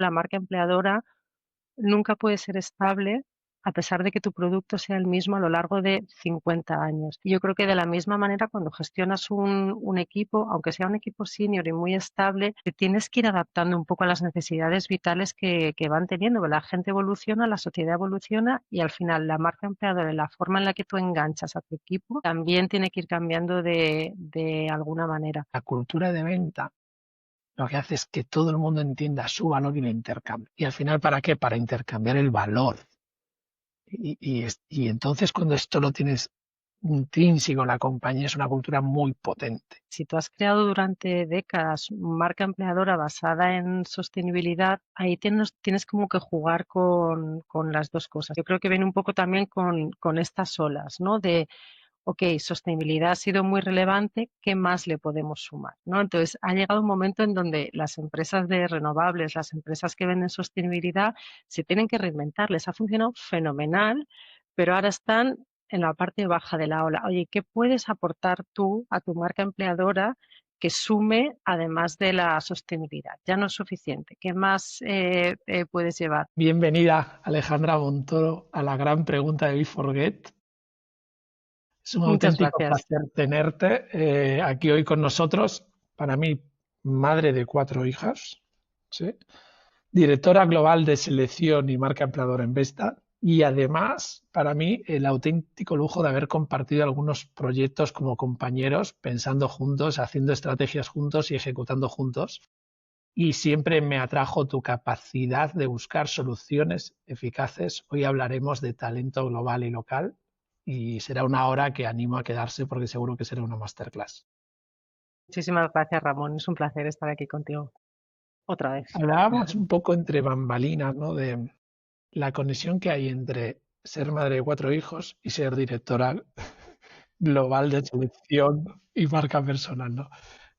La marca empleadora nunca puede ser estable a pesar de que tu producto sea el mismo a lo largo de 50 años. Y yo creo que de la misma manera, cuando gestionas un equipo, aunque sea un equipo senior y muy estable, te tienes que ir adaptando un poco a las necesidades vitales que van teniendo. La gente evoluciona, la sociedad evoluciona y al final la marca empleadora y la forma en la que tú enganchas a tu equipo también tiene que ir cambiando de alguna manera. La cultura de venta lo que hace es que todo el mundo entienda su valor y la intercambie. Y al final, ¿para qué? Para intercambiar el valor. Y entonces cuando esto lo tienes intrínseco en la compañía es una cultura muy potente. Si tú has creado durante décadas marca empleadora basada en sostenibilidad, ahí tienes como que jugar con las dos cosas. Yo creo que viene un poco también con estas olas, ¿no? De, ok, sostenibilidad ha sido muy relevante, ¿qué más le podemos sumar? ¿No? Entonces, ha llegado un momento en donde las empresas de renovables, las empresas que venden sostenibilidad, se tienen que reinventar. Les ha funcionado fenomenal, pero ahora están en la parte baja de la ola. Oye, ¿qué puedes aportar tú a tu marca empleadora que sume además de la sostenibilidad? Ya no es suficiente. ¿Qué más puedes llevar? Bienvenida, Alejandra Montoro, a la gran pregunta de Be4Get. Es un Muchas auténtico gracias. placer tenerte aquí hoy con nosotros. Para mí, madre de 4 hijas, ¿sí? Directora global de selección y marca empleadora en Vesta. Y además, para mí, el auténtico lujo de haber compartido algunos proyectos como compañeros, pensando juntos, haciendo estrategias juntos y ejecutando juntos. Y siempre me atrajo tu capacidad de buscar soluciones eficaces. Hoy hablaremos de talento global y local y será una hora que animo a quedarse porque seguro que será una masterclass. Muchísimas gracias, Ramón. Es un placer estar aquí contigo otra vez. Hablábamos un poco entre bambalinas, ¿no? De la conexión que hay entre ser madre de 4 hijos y ser directora global de selección y marca personal, ¿no?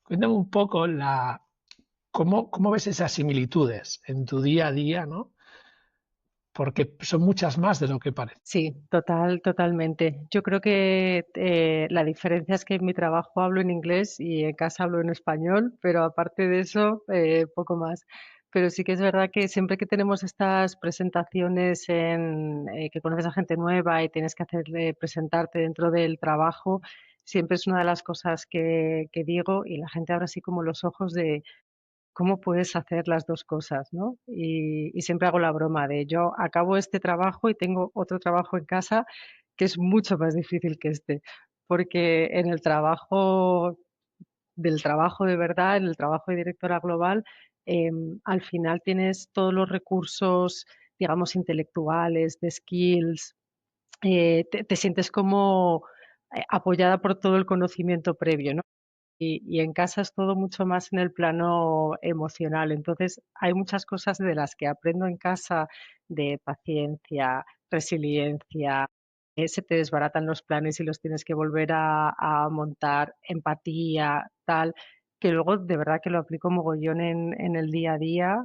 Cuéntame un poco cómo ves esas similitudes en tu día a día, ¿no? Porque son muchas más de lo que parece. Sí, totalmente. Yo creo que la diferencia es que en mi trabajo hablo en inglés y en casa hablo en español, pero aparte de eso, poco más. Pero sí que es verdad que siempre que tenemos estas presentaciones que conoces a gente nueva y tienes que presentarte dentro del trabajo, siempre es una de las cosas que digo y la gente abre así como los ojos de ¿cómo puedes hacer las 2 cosas?, ¿no? Y siempre hago la broma de yo acabo este trabajo y tengo otro trabajo en casa que es mucho más difícil que este, porque en el trabajo del trabajo de verdad, en el trabajo de directora global, al final tienes todos los recursos, digamos, intelectuales, de skills, te sientes como, apoyada por todo el conocimiento previo, ¿no? Y en casa es todo mucho más en el plano emocional. Entonces, hay muchas cosas de las que aprendo en casa de paciencia, resiliencia, se te desbaratan los planes y los tienes que volver a montar, empatía, tal, que luego de verdad que lo aplico mogollón en el día a día.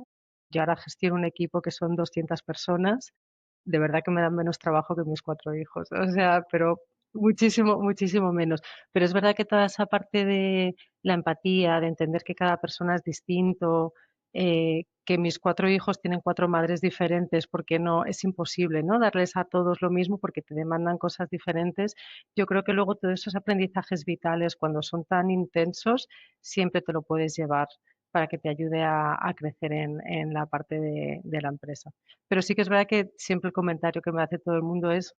Yo ahora gestiono un equipo que son 200 personas, de verdad que me dan menos trabajo que mis 4 hijos, o sea, pero muchísimo, muchísimo menos. Pero es verdad que toda esa parte de la empatía, de entender que cada persona es distinto, que mis 4 hijos tienen 4 madres diferentes, porque no es imposible, ¿no?, darles a todos lo mismo porque te demandan cosas diferentes. Yo creo que luego todos esos aprendizajes vitales, cuando son tan intensos, siempre te lo puedes llevar para que te ayude a crecer en la parte de la empresa. Pero sí que es verdad que siempre el comentario que me hace todo el mundo es: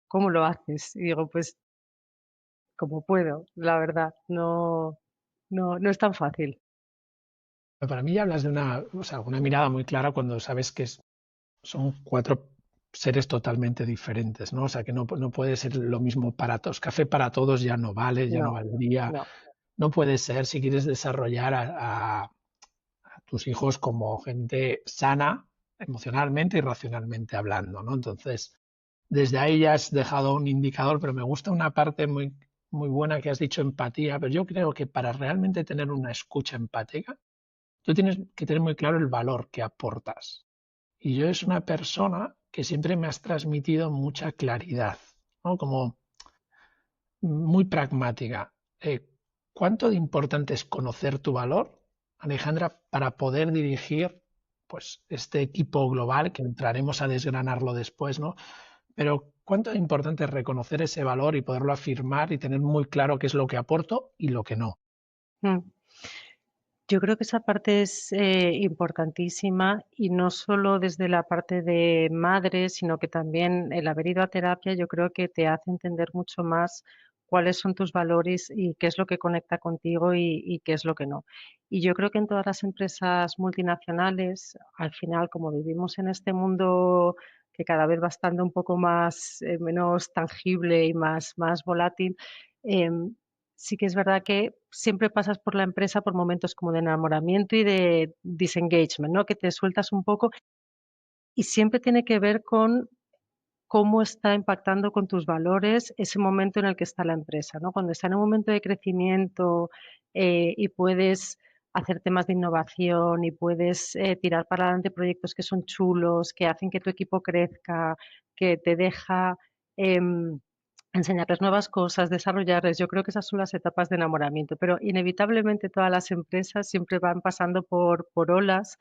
"¿Cómo lo haces?". Y digo: "Pues como puedo, la verdad, no es tan fácil". Para mí ya hablas de una mirada muy clara cuando sabes que son 4 seres totalmente diferentes, ¿no? O sea, que no puede ser lo mismo para todos. Café para todos ya no vale, ya no No, valdría. no. No puede ser si quieres desarrollar a tus hijos como gente sana emocionalmente y racionalmente hablando, ¿no? Entonces, desde ahí ya has dejado un indicador, pero me gusta una parte muy buena que has dicho, empatía, pero yo creo que para realmente tener una escucha empática, tú tienes que tener muy claro el valor que aportas. Y yo es una persona que siempre me has transmitido mucha claridad, ¿no? Como muy pragmática. ¿Cuánto de importante es conocer tu valor, Alejandra, para poder dirigir pues este equipo global, que entraremos a desgranarlo después, ¿no? Pero cuánto es importante reconocer ese valor y poderlo afirmar y tener muy claro qué es lo que aporto y lo que no. Mm. Yo creo que esa parte es importantísima y no solo desde la parte de madre, sino que también el haber ido a terapia yo creo que te hace entender mucho más cuáles son tus valores y qué es lo que conecta contigo y qué es lo que no. Y yo creo que en todas las empresas multinacionales, al final, como vivimos en este mundo que cada vez va estando un poco más menos tangible y más volátil, em, sí que es verdad que siempre pasas por la empresa por momentos como de enamoramiento y de disengagement, ¿no? Que te sueltas un poco y siempre tiene que ver con cómo está impactando con tus valores ese momento en el que está la empresa, ¿no? Cuando está en un momento de crecimiento y puedes hacer temas de innovación y puedes tirar para adelante proyectos que son chulos, que hacen que tu equipo crezca, que te deja em, enseñarles nuevas cosas, desarrollarles. Yo creo que esas son las etapas de enamoramiento, pero inevitablemente todas las empresas siempre van pasando por olas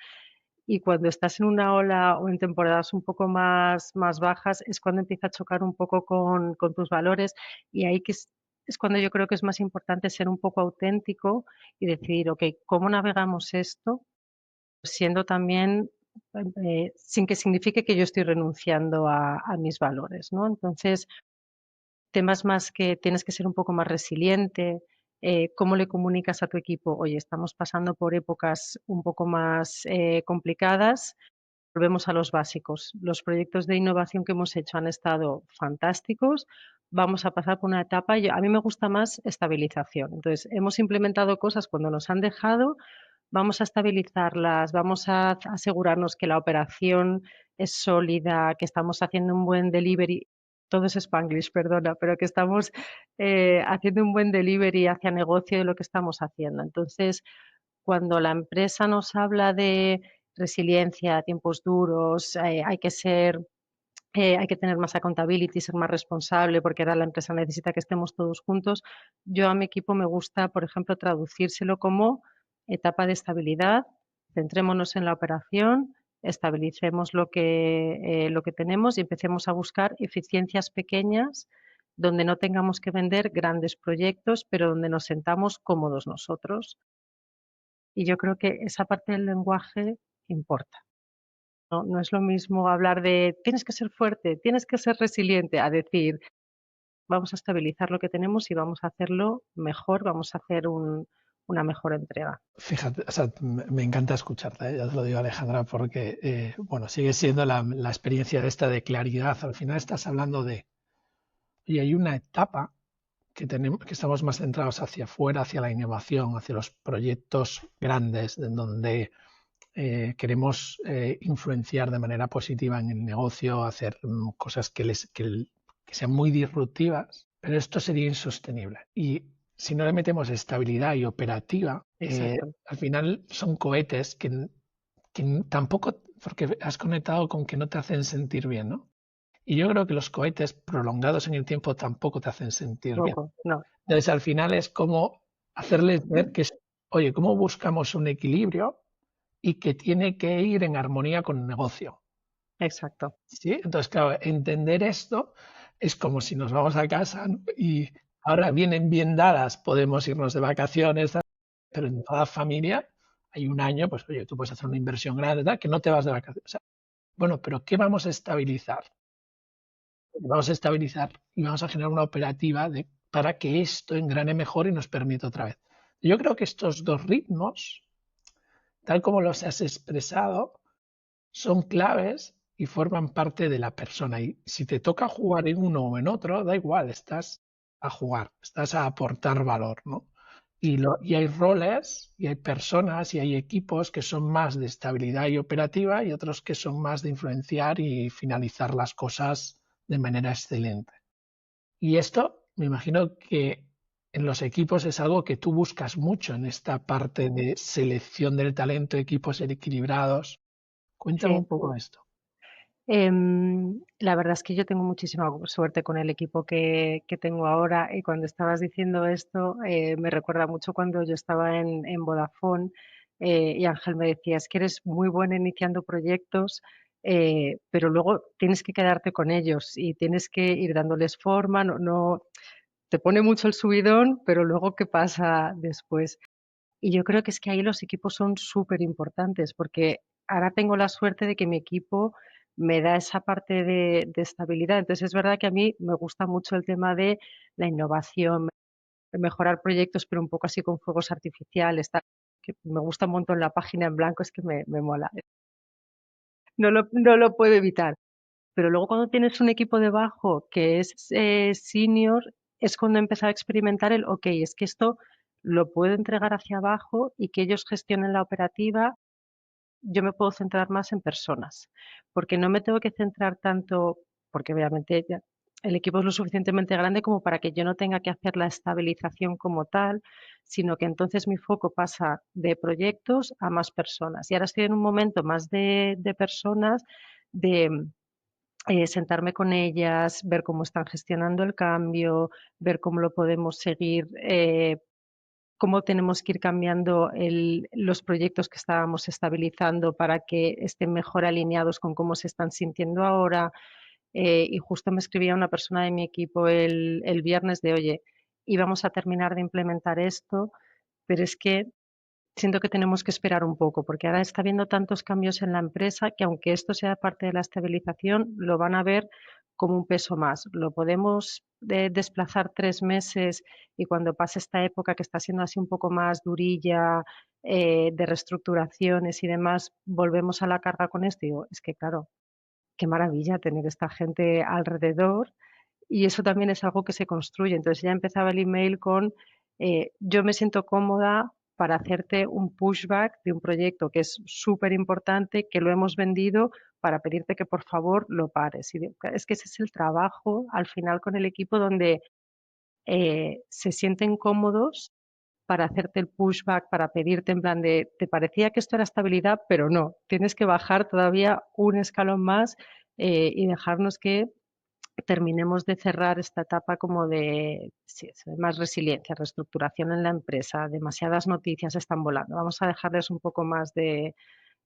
y cuando estás en una ola o en temporadas un poco más bajas es cuando empieza a chocar un poco con tus valores y ahí que es cuando yo creo que es más importante ser un poco auténtico y decidir, ok, ¿cómo navegamos esto? Siendo también, sin que signifique que yo estoy renunciando a mis valores, ¿no? Entonces, temas más que tienes que ser un poco más resiliente, cómo le comunicas a tu equipo, oye, estamos pasando por épocas un poco más complicadas, volvemos a los básicos. Los proyectos de innovación que hemos hecho han estado fantásticos, vamos a pasar por una etapa, a mí me gusta más estabilización. Entonces, hemos implementado cosas cuando nos han dejado, vamos a estabilizarlas, vamos a asegurarnos que la operación es sólida, que estamos haciendo un buen delivery. Todo es Spanglish, perdona, pero que estamos haciendo un buen delivery hacia negocio de lo que estamos haciendo. Entonces, cuando la empresa nos habla de resiliencia, tiempos duros, hay que tener más accountability, ser más responsable, porque ahora la empresa necesita que estemos todos juntos. Yo a mi equipo me gusta, por ejemplo, traducírselo como etapa de estabilidad, centrémonos en la operación, estabilicemos lo que tenemos y empecemos a buscar eficiencias pequeñas donde no tengamos que vender grandes proyectos, pero donde nos sentamos cómodos nosotros. Y yo creo que esa parte del lenguaje importa. No, no es lo mismo hablar de tienes que ser fuerte, tienes que ser resiliente, a decir vamos a estabilizar lo que tenemos y vamos a hacerlo mejor, vamos a hacer una mejor entrega. Fíjate, o sea, me encanta escucharte, ya te lo digo Alejandra, porque bueno, sigue siendo la experiencia de esta de claridad. Al final estás hablando y hay una etapa que tenemos, que estamos más centrados hacia afuera, hacia la innovación, hacia los proyectos grandes, en donde queremos influenciar de manera positiva en el negocio, hacer cosas que sean muy disruptivas, pero esto sería insostenible. Y si no le metemos estabilidad y operativa, Exacto. al final son cohetes que tampoco, porque has conectado con que no te hacen sentir bien, ¿no? Y yo creo que los cohetes prolongados en el tiempo tampoco te hacen sentir bien. Poco, no, Entonces, al final es como hacerles ver que, oye, ¿cómo buscamos un equilibrio y que tiene que ir en armonía con el negocio? exacto. ¿Sí? Entonces, claro, entender esto es como si nos vamos a casa, ¿no? Y ahora vienen bien dadas, podemos irnos de vacaciones, pero en toda familia hay un año, pues oye, tú puedes hacer una inversión grande, tal, que no te vas de vacaciones. O sea, bueno, pero ¿qué vamos a estabilizar? Vamos a estabilizar y vamos a generar una operativa para que esto engrane mejor y nos permita otra vez. Yo creo que estos dos ritmos, tal como los has expresado, son claves y forman parte de la persona. Y si te toca jugar en uno o en otro, da igual, estás a jugar, estás a aportar valor, ¿no? Y hay roles, y hay personas, y hay equipos que son más de estabilidad y operativa y otros que son más de influenciar y finalizar las cosas de manera excelente. Y esto, me imagino que en los equipos es algo que tú buscas mucho en esta parte de selección del talento, equipos equilibrados. Cuéntame un Sí. poco esto. La verdad es que yo tengo muchísima suerte con el equipo que tengo ahora y cuando estabas diciendo esto me recuerda mucho cuando yo estaba en Vodafone. y Ángel me decía, es que eres muy buena iniciando proyectos, pero luego tienes que quedarte con ellos y tienes que ir dándoles forma, no, te pone mucho el subidón, pero luego ¿qué pasa después? Y yo creo que es que ahí los equipos son súper importantes, porque ahora tengo la suerte de que mi equipo me da esa parte de estabilidad. Entonces es verdad que a mí me gusta mucho el tema de la innovación, mejorar proyectos, pero un poco así con fuegos artificiales, tal, que me gusta un montón la página en blanco, es que me mola. No lo puedo evitar. Pero luego cuando tienes un equipo debajo que es senior, es cuando he empezado a experimentar ok, es que esto lo puedo entregar hacia abajo y que ellos gestionen la operativa, yo me puedo centrar más en personas, porque no me tengo que centrar tanto, porque obviamente el equipo es lo suficientemente grande como para que yo no tenga que hacer la estabilización como tal, sino que entonces mi foco pasa de proyectos a más personas. Y ahora estoy en un momento más de personas, de sentarme con ellas, ver cómo están gestionando el cambio, ver cómo lo podemos seguir, cómo tenemos que ir cambiando los proyectos que estábamos estabilizando para que estén mejor alineados con cómo se están sintiendo ahora. Y justo me escribía una persona de mi equipo el viernes de, oye, íbamos a terminar de implementar esto, pero es que siento que tenemos que esperar un poco, porque ahora está habiendo tantos cambios en la empresa que aunque esto sea parte de la estabilización, lo van a ver como un peso más. Lo podemos desplazar 3 meses y cuando pase esta época que está siendo así un poco más durilla, de reestructuraciones y demás, volvemos a la carga con esto. Y digo, es que claro, qué maravilla tener esta gente alrededor y eso también es algo que se construye. Entonces ya empezaba el email con, yo me siento cómoda para hacerte un pushback de un proyecto que es súper importante, que lo hemos vendido, para pedirte que por favor lo pares. Y es que ese es el trabajo al final con el equipo donde se sienten cómodos para hacerte el pushback, para pedirte en plan de, te parecía que esto era estabilidad, pero no, tienes que bajar todavía un escalón más y dejarnos que terminemos de cerrar esta etapa como de sí, más resiliencia, reestructuración en la empresa, demasiadas noticias están volando, vamos a dejarles un poco más de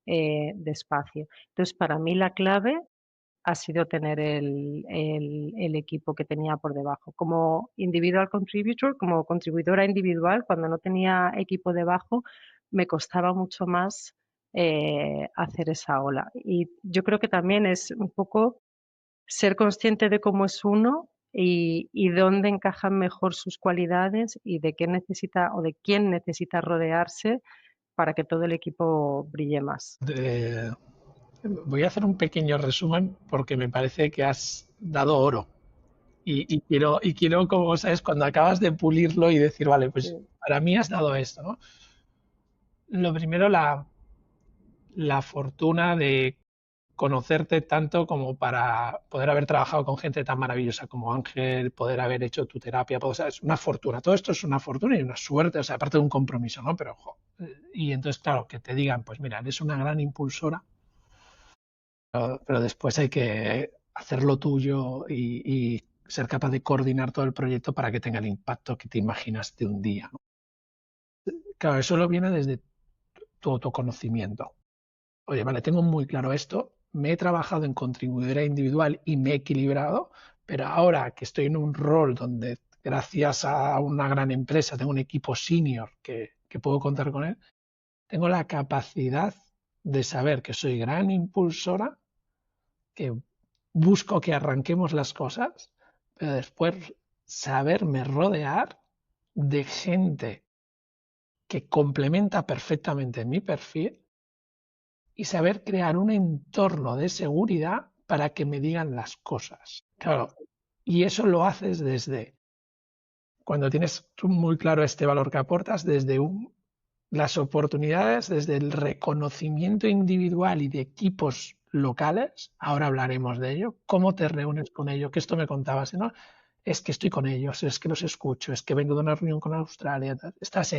espacio. Entonces, para mí la clave ha sido tener el equipo que tenía por debajo. Como individual contributor, como contribuidora individual, cuando no tenía equipo debajo, me costaba mucho más hacer esa ola. Y yo creo que también es un poco ser consciente de cómo es uno y dónde encajan mejor sus cualidades y de qué necesita o de quién necesita rodearse para que todo el equipo brille más. Voy a hacer un pequeño resumen porque me parece que has dado oro. Y quiero, como sabes, cuando acabas de pulirlo y decir, vale, pues Sí, para mí has dado esto, ¿no? Lo primero, la fortuna de conocerte tanto como para poder haber trabajado con gente tan maravillosa como Ángel, poder haber hecho tu terapia, o sea, es una fortuna. Todo esto es una fortuna y una suerte, o sea, aparte de un compromiso, ¿no? Pero, ojo, y entonces, claro, que te digan, pues mira, eres una gran impulsora, pero después hay que hacerlo tuyo y ser capaz de coordinar todo el proyecto para que tenga el impacto que te imaginas de un día, ¿no? Claro, eso lo viene desde tu autoconocimiento. Oye, vale, tengo muy claro esto, me he trabajado en contribuidora individual y me he equilibrado, pero ahora que estoy en un rol donde gracias a una gran empresa tengo un equipo senior que puedo contar con él, tengo la capacidad de saber que soy gran impulsora, que busco que arranquemos las cosas, pero después saberme rodear de gente que complementa perfectamente mi perfil y saber crear un entorno de seguridad para que me digan las cosas. Claro, y eso lo haces desde, cuando tienes tú muy claro este valor que aportas, desde las oportunidades, desde el reconocimiento individual y de equipos locales, ahora hablaremos de ello, cómo te reúnes con ellos, que esto me contabas, ¿no? Es que estoy con ellos, es que los escucho, es que vengo de una reunión con Australia, estás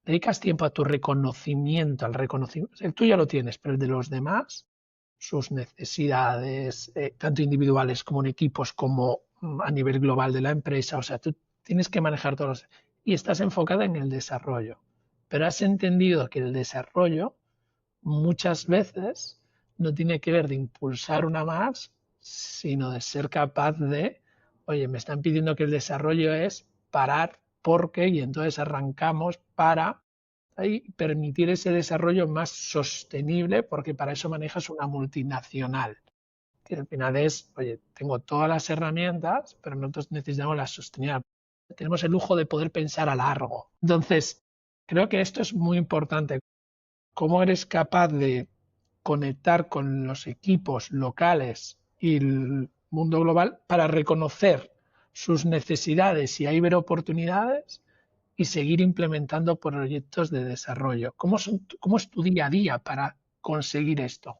dedicas tiempo a tu reconocimiento, al reconocimiento, el tuyo ya lo tienes, pero el de los demás, sus necesidades, tanto individuales como en equipos, como a nivel global de la empresa, o sea, tú tienes que manejar todos y estás enfocada en el desarrollo. pero has entendido que el desarrollo muchas veces no tiene que ver de impulsar una más, sino de ser capaz de, oye, me están pidiendo que el desarrollo es parar porque, y entonces arrancamos para permitir ese desarrollo más sostenible, porque para eso manejas una multinacional, que al final es, oye, tengo todas las herramientas, pero nosotros necesitamos la sostenibilidad. Tenemos el lujo de poder pensar a largo. Entonces, creo que esto es muy importante. ¿Cómo eres capaz de conectar con los equipos locales y el mundo global para reconocer sus necesidades y ahí ver oportunidades y seguir implementando proyectos de desarrollo? ¿Cómo es tu día a día para conseguir esto?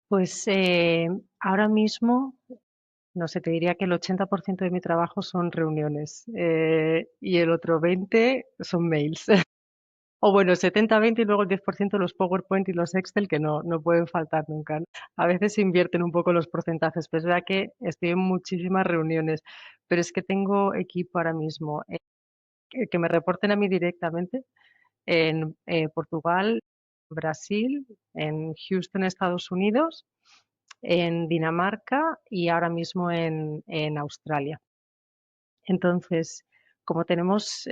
Pues ahora mismo, no sé, te diría que el 80% de mi trabajo son reuniones y el otro 20 son mails. O bueno, 70-20 y luego el 10% los PowerPoint y los Excel que no pueden faltar nunca, ¿no? A veces se invierten un poco los porcentajes, pero es verdad que estoy en muchísimas reuniones, pero es que tengo equipo ahora mismo que me reporten a mí directamente en Portugal, Brasil, en Houston, Estados Unidos, en Dinamarca y ahora mismo en Australia. Entonces, como tenemos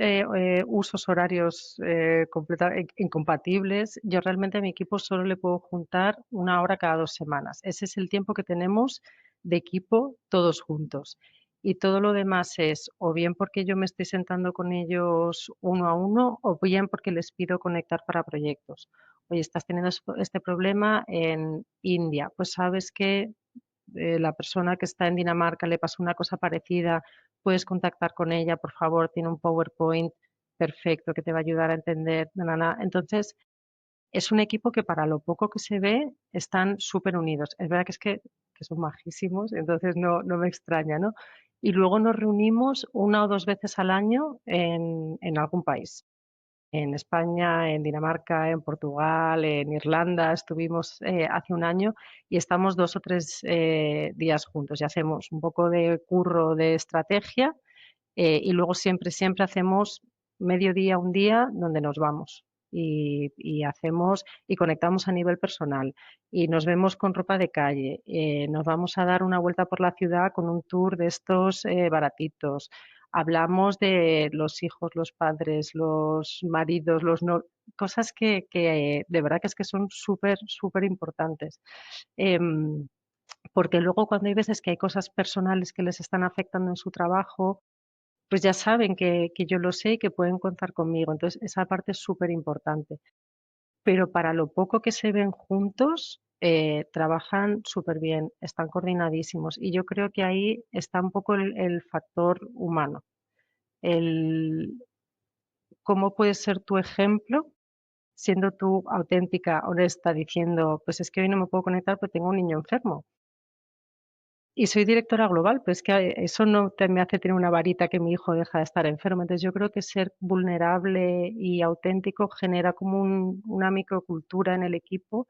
usos horarios incompatibles, yo realmente a mi equipo solo le puedo juntar 1 hora cada 2 semanas. Ese es el tiempo que tenemos de equipo todos juntos. Y todo lo demás es o bien porque yo me estoy sentando con ellos uno a uno o bien porque les pido conectar para proyectos. Oye, estás teniendo este problema en India, pues sabes que la persona que está en Dinamarca le pasó una cosa parecida, puedes contactar con ella, por favor, tiene un PowerPoint perfecto que te va a ayudar a entender. Entonces, es un equipo que para lo poco que se ve están súper unidos. Es verdad que son majísimos, entonces no me extraña, ¿no? Y luego nos reunimos 1 o 2 veces al año en algún país en España, en Dinamarca, en Portugal, en Irlanda, estuvimos hace un año y estamos 2 o 3 días juntos y hacemos un poco de curro de estrategia y luego siempre hacemos medio día, un día donde nos vamos y hacemos y conectamos a nivel personal y nos vemos con ropa de calle, nos vamos a dar una vuelta por la ciudad con un tour de estos baratitos. Hablamos de los hijos, los padres, los maridos, los no, cosas que de verdad que es que son súper importantes. Em, Porque luego cuando hay veces que hay cosas personales que les están afectando en su trabajo, pues ya saben que yo lo sé y que pueden contar conmigo. Entonces, esa parte es súper importante. Pero para lo poco que se ven juntos, trabajan súper bien, están coordinadísimos. Y yo creo que ahí está un poco el factor humano. El cómo puedes ser tu ejemplo, siendo tú auténtica, honesta, diciendo, pues es que hoy no me puedo conectar porque tengo un niño enfermo. Y soy directora global, pero es que eso no me hace tener una varita que mi hijo deja de estar enfermo. Entonces yo creo que ser vulnerable y auténtico genera como una microcultura en el equipo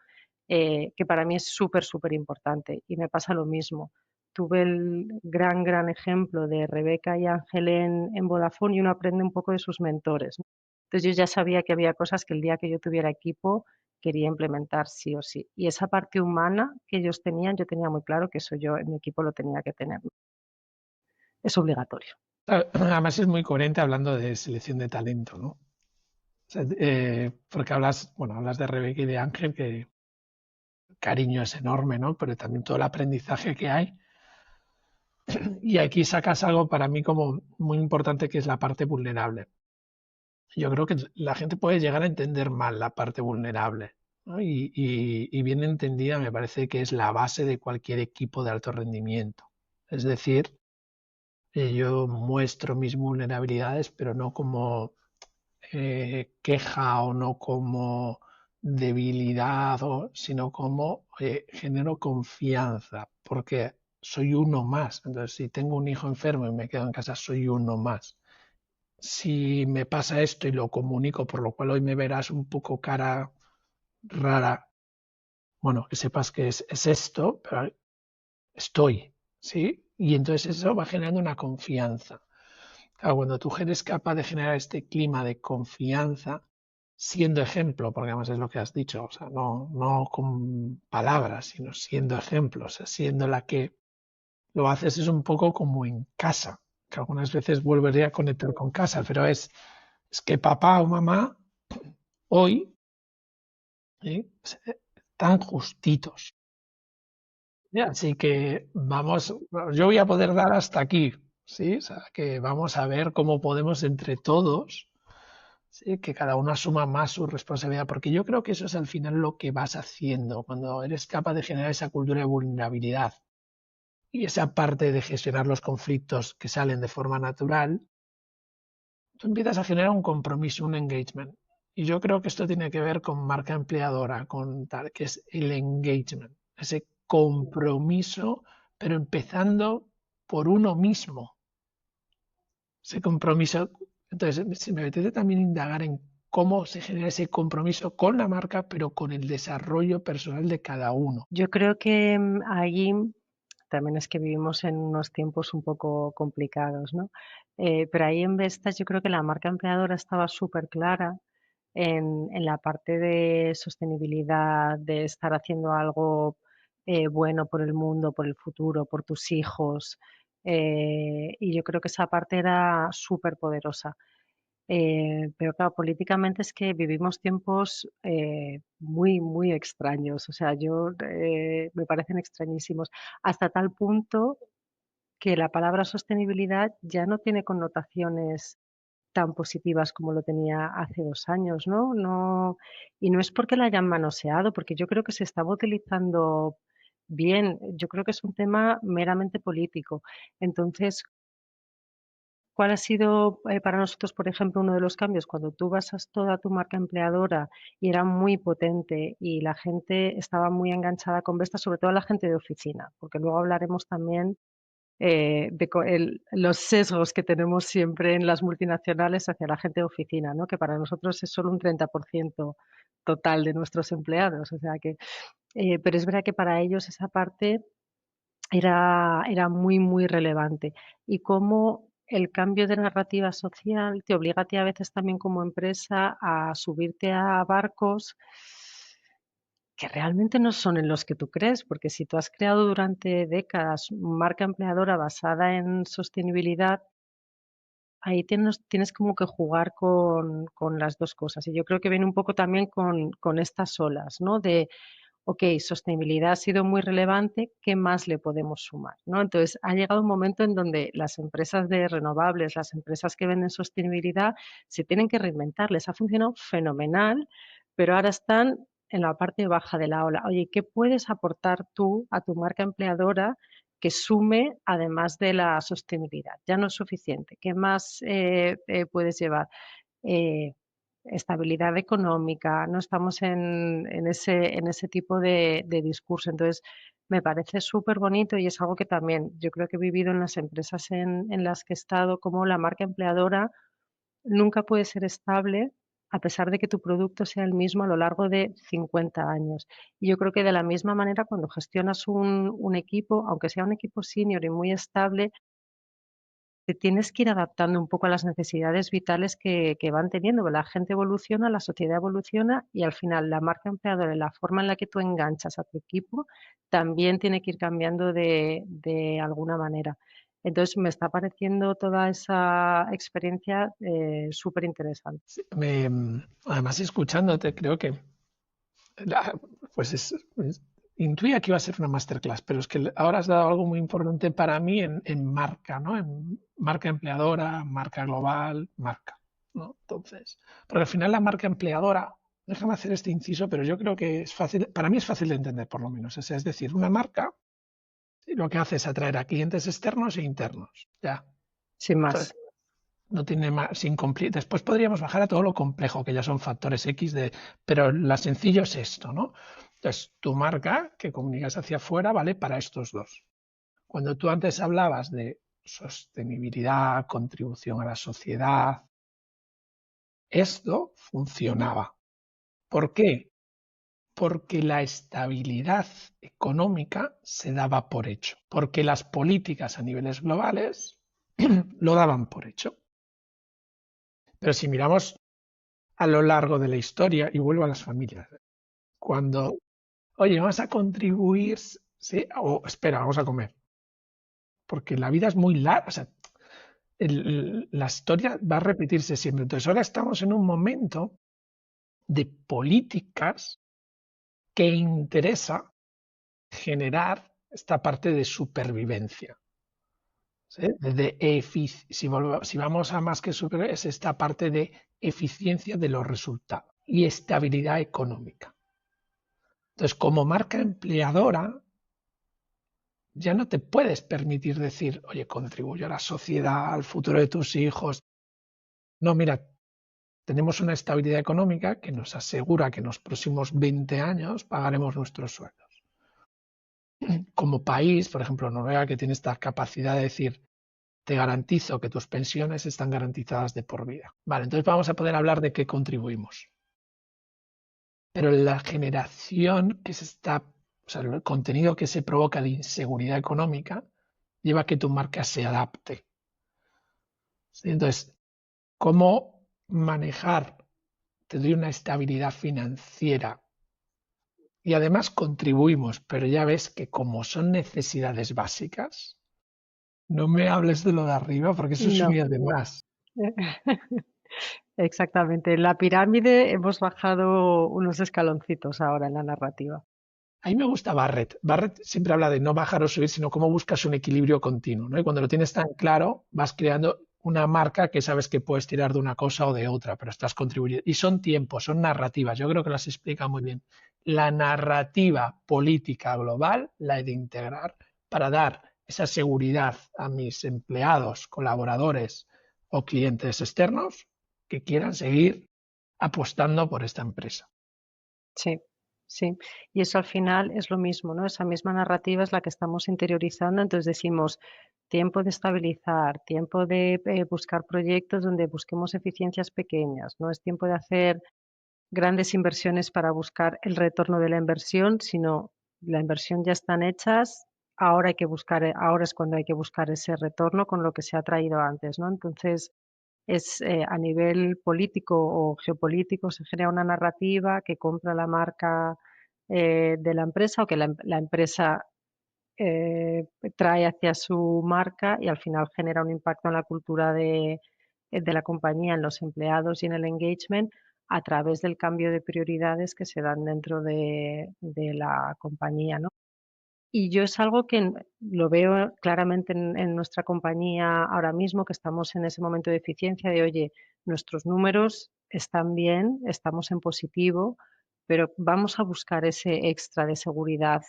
que para mí es súper importante. Y me pasa lo mismo. Tuve el gran ejemplo de Rebeca y Ángel en Vodafone y uno aprende un poco de sus mentores, ¿no? Entonces yo ya sabía que había cosas que el día que yo tuviera equipo quería implementar sí o sí. Y esa parte humana que ellos tenían, yo tenía muy claro que eso yo en mi equipo lo tenía que tener. Es obligatorio. Además es muy coherente hablando de selección de talento, ¿no? O sea, porque hablas de Rebeca y de Ángel, que el cariño es enorme, ¿no? Pero también todo el aprendizaje que hay. Y aquí sacas algo para mí como muy importante, que es la parte vulnerable. Yo creo que la gente puede llegar a entender mal la parte vulnerable, ¿no? Y bien entendida me parece que es la base de cualquier equipo de alto rendimiento. Es decir, yo muestro mis vulnerabilidades, pero no como queja o no como debilidad, sino como genero confianza, porque soy uno más. Entonces, si tengo un hijo enfermo y me quedo en casa, soy uno más. Si me pasa esto y lo comunico, por lo cual hoy me verás un poco cara rara, bueno, que sepas que es esto, pero estoy, ¿sí? Y entonces eso va generando una confianza. Claro, cuando tú eres capaz de generar este clima de confianza, siendo ejemplo, porque además es lo que has dicho, o sea, no con palabras, sino siendo ejemplo, o sea, siendo la que lo haces es un poco como en casa, que algunas veces volvería a conectar con casa, pero es que papá o mamá hoy están justitos. Así que vamos, yo voy a poder dar hasta aquí, ¿sí? O sea, que vamos a ver cómo podemos entre todos, ¿sí? Que cada uno asuma más su responsabilidad, porque yo creo que eso es al final lo que vas haciendo cuando eres capaz de generar esa cultura de vulnerabilidad y esa parte de gestionar los conflictos que salen de forma natural, tú empiezas a generar un compromiso, un engagement. Y yo creo que esto tiene que ver con marca empleadora, con tal, que es el engagement, ese compromiso, pero empezando por uno mismo. Ese compromiso. Entonces, se me apetece también indagar en cómo se genera ese compromiso con la marca, pero con el desarrollo personal de cada uno. Yo creo que allí también es que vivimos en unos tiempos un poco complicados, ¿no? Pero ahí en Vestas yo creo que la marca empleadora estaba súper clara en la parte de sostenibilidad, de estar haciendo algo bueno por el mundo, por el futuro, por tus hijos. Y yo creo que esa parte era súper poderosa. Pero claro, políticamente es que vivimos tiempos muy, muy extraños. O sea, me parecen extrañísimos. Hasta tal punto que la palabra sostenibilidad ya no tiene connotaciones tan positivas como lo tenía hace 2 años, ¿no? Y no es porque la hayan manoseado, porque yo creo que se estaba utilizando bien. Yo creo que es un tema meramente político. Entonces, ¿cuál ha sido para nosotros, por ejemplo, uno de los cambios? Cuando tú basas toda tu marca empleadora y era muy potente y la gente estaba muy enganchada con Vestas, sobre todo la gente de oficina, porque luego hablaremos también los sesgos que tenemos siempre en las multinacionales hacia la gente de oficina, ¿no? Que para nosotros es solo un 30% total de nuestros empleados. O sea que, pero es verdad que para ellos esa parte era muy, muy relevante. Y cómo el cambio de narrativa social te obliga a ti a veces también como empresa a subirte a barcos que realmente no son en los que tú crees, porque si tú has creado durante décadas marca empleadora basada en sostenibilidad, ahí tienes como que jugar con las dos cosas. Y yo creo que viene un poco también con estas olas, ¿no? De ok, sostenibilidad ha sido muy relevante, ¿qué más le podemos sumar? ¿No? Entonces, ha llegado un momento en donde las empresas de renovables, las empresas que venden sostenibilidad, se tienen que reinventar. Les ha funcionado fenomenal, pero ahora están en la parte baja de la ola. Oye, ¿qué puedes aportar tú a tu marca empleadora que sume además de la sostenibilidad? Ya no es suficiente. ¿Qué más puedes llevar? eh, Estabilidad económica, no estamos en ese tipo de discurso. Entonces, me parece súper bonito y es algo que también yo creo que he vivido en las empresas en las que he estado, como la marca empleadora nunca puede ser estable a pesar de que tu producto sea el mismo a lo largo de 50 años. Y yo creo que de la misma manera, cuando gestionas un equipo, aunque sea un equipo senior y muy estable, te tienes que ir adaptando un poco a las necesidades vitales que van teniendo. La gente evoluciona, la sociedad evoluciona y al final la marca empleadora y la forma en la que tú enganchas a tu equipo también tiene que ir cambiando de alguna manera. Entonces me está pareciendo toda esa experiencia súper interesante. Además, escuchándote, creo que la- pues intuía que iba a ser una masterclass, pero es que ahora has dado algo muy importante para mí en marca, ¿no? En marca empleadora, marca global, marca, ¿no? Entonces, porque al final la marca empleadora, déjame hacer este inciso, pero yo creo que es fácil, para mí es fácil de entender por lo menos. O sea, es decir, una marca lo que hace es atraer a clientes externos e internos, ya. Sin más. Entonces, no tiene más después podríamos bajar a todo lo complejo, que ya son factores X pero lo sencillo es esto, ¿no? Entonces, tu marca que comunicas hacia afuera vale para estos dos. Cuando tú antes hablabas de sostenibilidad, contribución a la sociedad, esto funcionaba. ¿Por qué? Porque la estabilidad económica se daba por hecho, porque las políticas a niveles globales lo daban por hecho. Pero si miramos a lo largo de la historia, y vuelvo a las familias. Cuando, oye, vamos a contribuir, ¿sí? O espera, vamos a comer. Porque la vida es muy larga, o sea, la historia va a repetirse siempre. Entonces ahora estamos en un momento de políticas que interesa generar esta parte de supervivencia. ¿Sí? Si vamos a más que supervivencia, es esta parte de eficiencia de los resultados y estabilidad económica. Entonces, como marca empleadora, ya no te puedes permitir decir, oye, contribuyo a la sociedad, al futuro de tus hijos. No, mira, tenemos una estabilidad económica que nos asegura que en los próximos 20 años pagaremos nuestros sueldos. Como país, por ejemplo, Noruega, que tiene esta capacidad de decir, te garantizo que tus pensiones están garantizadas de por vida. Vale, entonces vamos a poder hablar de qué contribuimos. Pero la generación que se está, o sea, el contenido que se provoca de inseguridad económica lleva a que tu marca se adapte. ¿Sí? Entonces, ¿cómo manejar? Te doy una estabilidad financiera y además contribuimos, pero ya ves que como son necesidades básicas, no me hables de lo de arriba porque eso es No. subir de más. Exactamente. En la pirámide hemos bajado unos escaloncitos ahora en la narrativa. A mí me gusta Barrett. Barrett siempre habla de no bajar o subir, sino cómo buscas un equilibrio continuo, ¿no? Y cuando lo tienes tan claro, vas creando una marca que sabes que puedes tirar de una cosa o de otra, pero estás contribuyendo. Y son tiempos, son narrativas. Yo creo que las explica muy bien. La narrativa política global la he de integrar para dar esa seguridad a mis empleados, colaboradores o clientes externos que quieran seguir apostando por esta empresa. Sí, sí. Y eso al final es lo mismo, ¿no? Esa misma narrativa es la que estamos interiorizando. Entonces decimos, tiempo de estabilizar, tiempo de buscar proyectos donde busquemos eficiencias pequeñas, no es tiempo de hacer grandes inversiones para buscar el retorno de la inversión, sino la inversión ya están hechas, ahora hay que buscar, ahora es cuando hay que buscar ese retorno con lo que se ha traído antes, ¿no? Entonces, es a nivel político o geopolítico se genera una narrativa que compra la marca de la empresa o que la empresa eh, trae hacia su marca y al final genera un impacto en la cultura de la compañía, en los empleados y en el engagement a través del cambio de prioridades que se dan dentro de la compañía, ¿no? Y yo es algo que lo veo claramente en nuestra compañía ahora mismo, que estamos en ese momento de eficiencia de, oye, nuestros números están bien, estamos en positivo, pero vamos a buscar ese extra de seguridad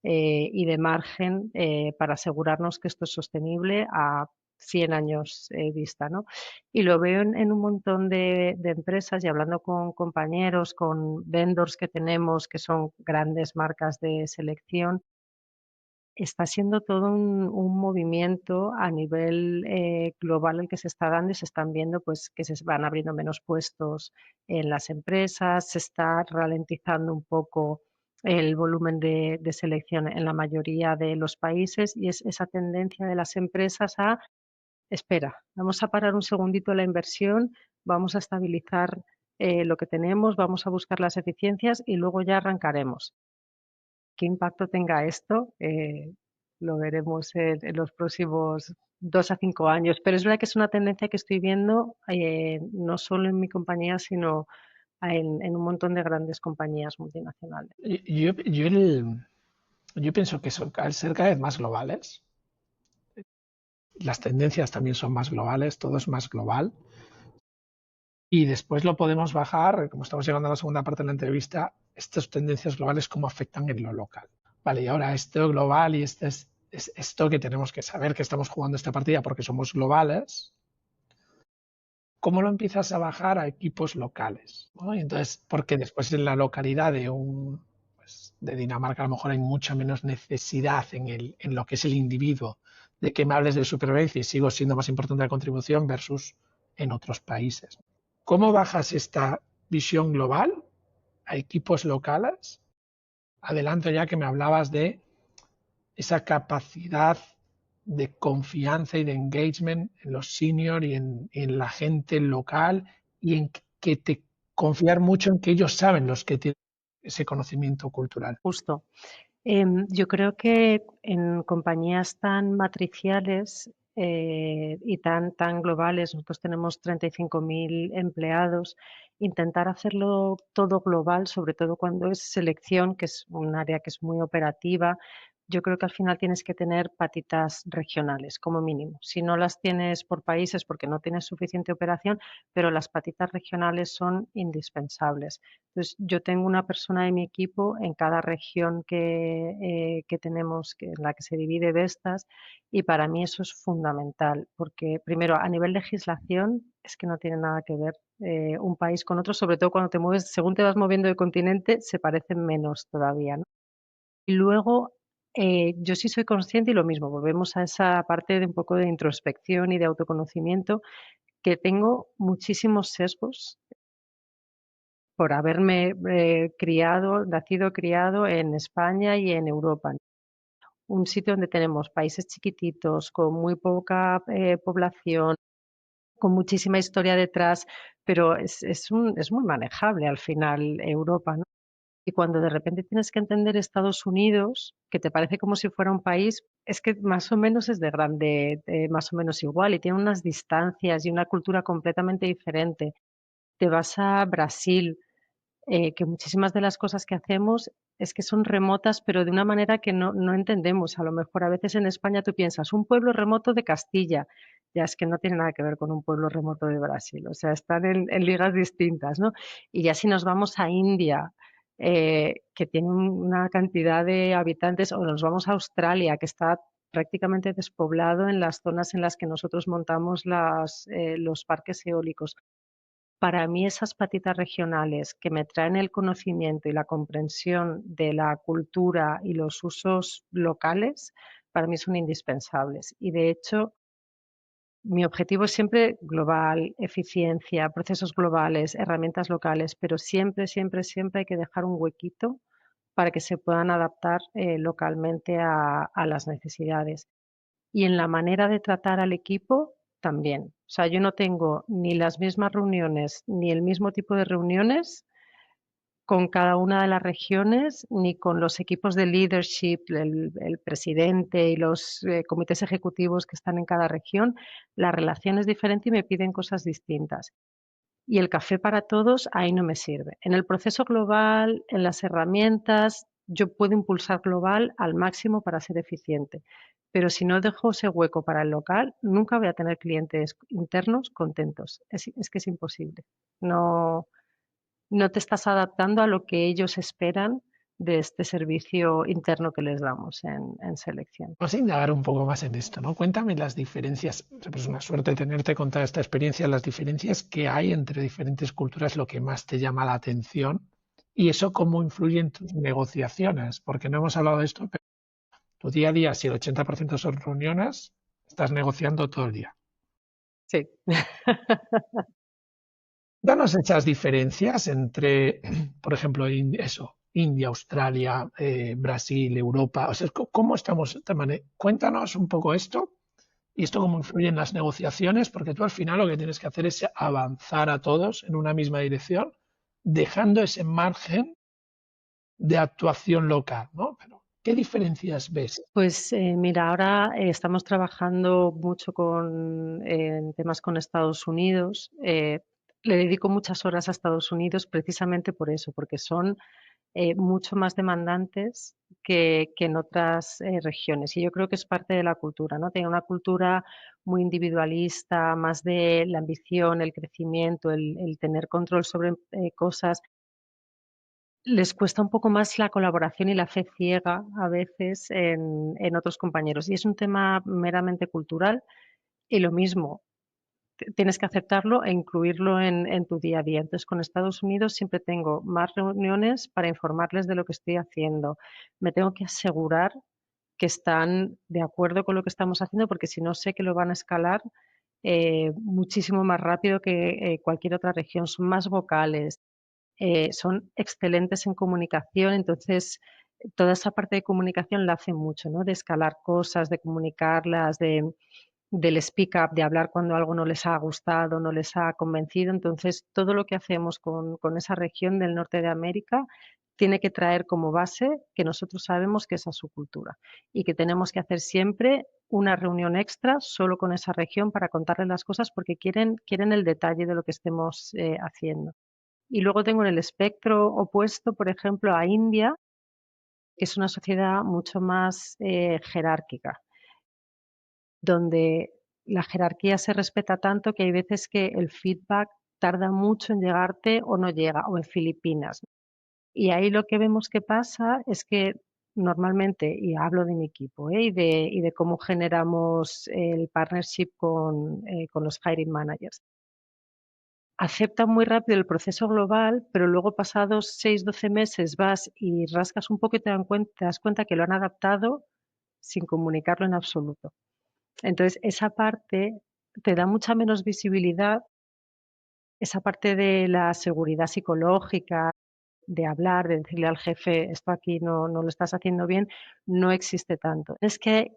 y de margen para asegurarnos que esto es sostenible a 100 años vista, ¿no? Y lo veo en un montón de empresas y hablando con compañeros, con vendors que tenemos, que son grandes marcas de selección, está siendo todo un movimiento a nivel global el que se está dando y se están viendo pues que se van abriendo menos puestos en las empresas, se está ralentizando un poco el volumen de selección en la mayoría de los países y es esa tendencia de las empresas a, espera, vamos a parar un segundito la inversión, vamos a estabilizar lo que tenemos, vamos a buscar las eficiencias y luego ya arrancaremos. Qué impacto tenga esto, lo veremos en los próximos 2 a 5 años. Pero es verdad que es una tendencia que estoy viendo, no solo en mi compañía, sino en un montón de grandes compañías multinacionales. Yo pienso que al ser cada vez más globales, las tendencias también son más globales, todo es más global. Y después lo podemos bajar, como estamos llegando a la segunda parte de la entrevista, estas tendencias globales, cómo afectan en lo local. Vale, y ahora esto global y es esto que tenemos que saber que estamos jugando esta partida porque somos globales, ¿cómo lo empiezas a bajar a equipos locales? ¿No? Y entonces, porque después en la localidad pues, de Dinamarca a lo mejor hay mucha menos necesidad en lo que es el individuo de que me hables de supervivencia y sigo siendo más importante la contribución versus en otros países. ¿Cómo bajas esta visión global a equipos locales? Adelanto ya que me hablabas de esa capacidad de confianza y de engagement en los seniors y en la gente local y en que te confiar mucho en que ellos saben los que tienen ese conocimiento cultural. justo. Yo creo que en compañías tan matriciales y tan globales, nosotros tenemos 35.000 empleados, intentar hacerlo todo global, sobre todo cuando es selección, que es un área que es muy operativa, yo creo que al final tienes que tener patitas regionales, como mínimo. Si no las tienes por países porque no tienes suficiente operación, pero las patitas regionales son indispensables. Entonces, yo tengo una persona de mi equipo en cada región que tenemos, en la que se divide Vestas, y para mí eso es fundamental, porque primero, a nivel legislación, es que no tiene nada que ver un país con otro, sobre todo cuando te mueves, según te vas moviendo de continente, se parecen menos todavía, ¿no? Y luego, yo sí soy consciente y lo mismo, volvemos a esa parte de un poco de introspección y de autoconocimiento, que tengo muchísimos sesgos por haberme nacido, criado en España y en Europa. Un sitio donde tenemos países chiquititos, con muy poca población, con muchísima historia detrás, pero es muy manejable al final Europa, ¿no? Y cuando de repente tienes que entender Estados Unidos, que te parece como si fuera un país, es que más o menos es de grande, más o menos igual, y tiene unas distancias y una cultura completamente diferente. Te vas a Brasil, que muchísimas de las cosas que hacemos es que son remotas, pero de una manera que no entendemos. A lo mejor a veces en España tú piensas, un pueblo remoto de Castilla, ya es que no tiene nada que ver con un pueblo remoto de Brasil, o sea, están en ligas distintas, ¿no? Y ya si nos vamos a India, que tiene una cantidad de habitantes, o nos vamos a Australia, que está prácticamente despoblado en las zonas en las que nosotros montamos los parques eólicos. Para mí esas patitas regionales que me traen el conocimiento y la comprensión de la cultura y los usos locales, para mí son indispensables. Y de hecho, mi objetivo es siempre global, eficiencia, procesos globales, herramientas locales, pero siempre, siempre, siempre hay que dejar un huequito para que se puedan adaptar localmente a las necesidades. Y en la manera de tratar al equipo también. O sea, yo no tengo ni las mismas reuniones ni el mismo tipo de reuniones con cada una de las regiones, ni con los equipos de leadership, el presidente y los comités ejecutivos que están en cada región. La relación es diferente y me piden cosas distintas. Y el café para todos ahí no me sirve. En el proceso global, en las herramientas, yo puedo impulsar global al máximo para ser eficiente. Pero si no dejo ese hueco para el local, nunca voy a tener clientes internos contentos. Es que es imposible. No, no te estás adaptando a lo que ellos esperan de este servicio interno que les damos en selección. Vamos a indagar un poco más en esto, ¿no? Cuéntame las diferencias, es una suerte tenerte con toda esta experiencia, las diferencias que hay entre diferentes culturas, lo que más te llama la atención y eso cómo influye en tus negociaciones, porque no hemos hablado de esto, pero tu día a día, si el 80% son reuniones, estás negociando todo el día. Sí. Danos esas diferencias entre, por ejemplo, eso, India, Australia, Brasil, Europa. O sea, ¿cómo estamos? Cuéntanos un poco esto y esto cómo influye en las negociaciones, porque tú al final lo que tienes que hacer es avanzar a todos en una misma dirección, dejando ese margen de actuación local, ¿no? Pero, ¿qué diferencias ves? Pues mira, ahora estamos trabajando mucho en temas con Estados Unidos. Le dedico muchas horas a Estados Unidos precisamente por eso, porque son mucho más demandantes que en otras regiones. Y yo creo que es parte de la cultura, ¿no? Tiene una cultura muy individualista, más de la ambición, el crecimiento, el tener control sobre cosas. Les cuesta un poco más la colaboración y la fe ciega a veces en otros compañeros. Y es un tema meramente cultural y lo mismo, tienes que aceptarlo e incluirlo en tu día a día. Entonces, con Estados Unidos siempre tengo más reuniones para informarles de lo que estoy haciendo. Me tengo que asegurar que están de acuerdo con lo que estamos haciendo, porque si no sé que lo van a escalar muchísimo más rápido que cualquier otra región. Son más vocales, son excelentes en comunicación, entonces toda esa parte de comunicación la hacen mucho, ¿no? De escalar cosas, de comunicarlas, del speak up, de hablar cuando algo no les ha gustado, no les ha convencido. Entonces, todo lo que hacemos con esa región del norte de América tiene que traer como base que nosotros sabemos que esa es su cultura y que tenemos que hacer siempre una reunión extra solo con esa región para contarles las cosas porque quieren el detalle de lo que estemos haciendo. Y luego tengo en el espectro opuesto, por ejemplo, a India, que es una sociedad mucho más jerárquica, donde la jerarquía se respeta tanto que hay veces que el feedback tarda mucho en llegarte o no llega, o en Filipinas. Y ahí lo que vemos que pasa es que normalmente, y hablo de mi equipo, y de cómo generamos el partnership con los hiring managers, aceptan muy rápido el proceso global, pero luego pasados 6, 12 meses vas y rascas un poco y te das cuenta que lo han adaptado sin comunicarlo en absoluto. Entonces, esa parte te da mucha menos visibilidad, esa parte de la seguridad psicológica, de hablar, de decirle al jefe, esto aquí no lo estás haciendo bien, no existe tanto. Es que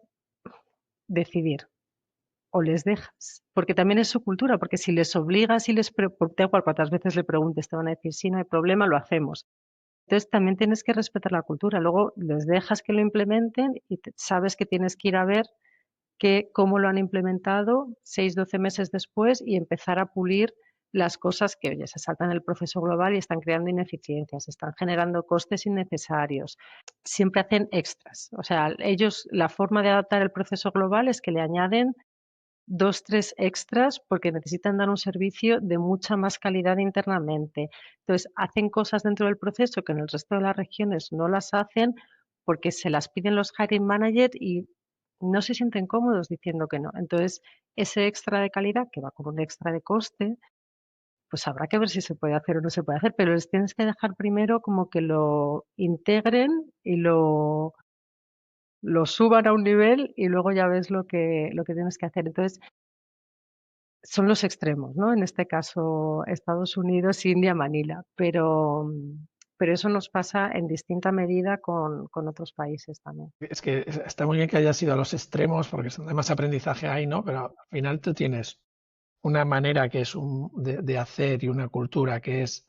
decidir, o les dejas, porque también es su cultura, porque si les obligas y da igual cuántas veces le preguntes, te van a decir, sí, no hay problema, lo hacemos. Entonces también tienes que respetar la cultura, luego les dejas que lo implementen y sabes que tienes que ir a ver cómo lo han implementado 6, 12 meses después y empezar a pulir las cosas que, oye, se saltan el proceso global y están creando ineficiencias, están generando costes innecesarios. Siempre hacen extras. O sea, ellos, la forma de adaptar el proceso global es que le añaden 2, 3 extras porque necesitan dar un servicio de mucha más calidad internamente. Entonces, hacen cosas dentro del proceso que en el resto de las regiones no las hacen porque se las piden los hiring managers y no se sienten cómodos diciendo que no. Entonces, ese extra de calidad, que va con un extra de coste, pues habrá que ver si se puede hacer o no se puede hacer, pero les tienes que dejar primero como que lo integren y lo suban a un nivel y luego ya ves lo que tienes que hacer. Entonces, son los extremos, ¿no? En este caso, Estados Unidos, India, Manila, pero eso nos pasa en distinta medida con otros países también. Es que está muy bien que hayas ido a los extremos porque son de más aprendizaje ahí, ¿no? Pero al final tú tienes una manera que es de hacer y una cultura que es,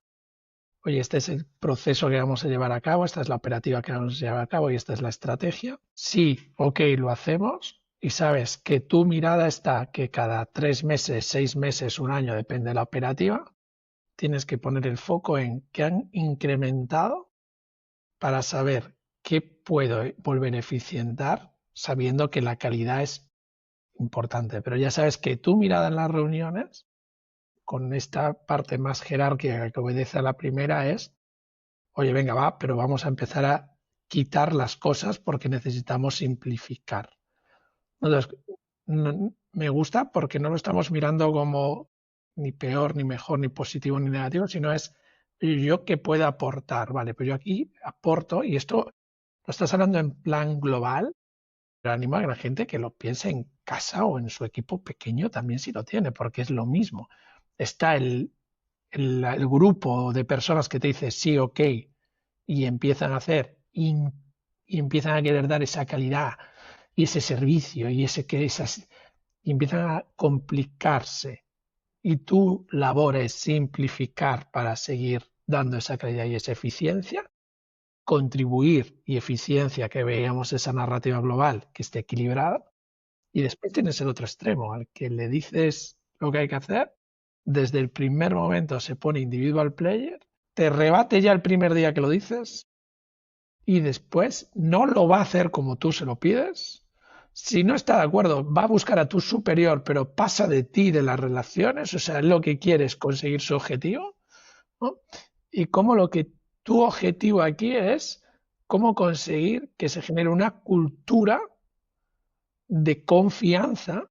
oye, este es el proceso que vamos a llevar a cabo, esta es la operativa que vamos a llevar a cabo y esta es la estrategia. Sí, ok, lo hacemos y sabes que tu mirada está que cada 3 meses, 6 meses, un año, depende de la operativa, tienes que poner el foco en qué han incrementado para saber qué puedo volver a eficientar, sabiendo que la calidad es importante. Pero ya sabes que tu mirada en las reuniones, con esta parte más jerárquica que obedece a la primera, es, oye, venga, va, pero vamos a empezar a quitar las cosas porque necesitamos simplificar. Entonces, me gusta porque no lo estamos mirando como ni peor, ni mejor, ni positivo, ni negativo, sino es yo qué puedo aportar. Vale, pues yo aquí aporto y esto lo estás hablando en plan global, pero animo a la gente que lo piense en casa o en su equipo pequeño también si lo tiene, porque es lo mismo. Está el grupo de personas que te dice sí, ok, y empiezan a hacer y empiezan a querer dar esa calidad y ese servicio y y empiezan a complicarse. Y tu labor es simplificar para seguir dando esa calidad y esa eficiencia, contribuir y eficiencia, que veamos esa narrativa global que esté equilibrada. Y después tienes el otro extremo, al que le dices lo que hay que hacer, desde el primer momento se pone individual player, te rebate ya el primer día que lo dices y después no lo va a hacer como tú se lo pides. Si no está de acuerdo, va a buscar a tu superior, pero pasa de ti, de las relaciones, o sea, lo que quiere es conseguir su objetivo, ¿no? Y como lo que tu objetivo aquí es cómo conseguir que se genere una cultura de confianza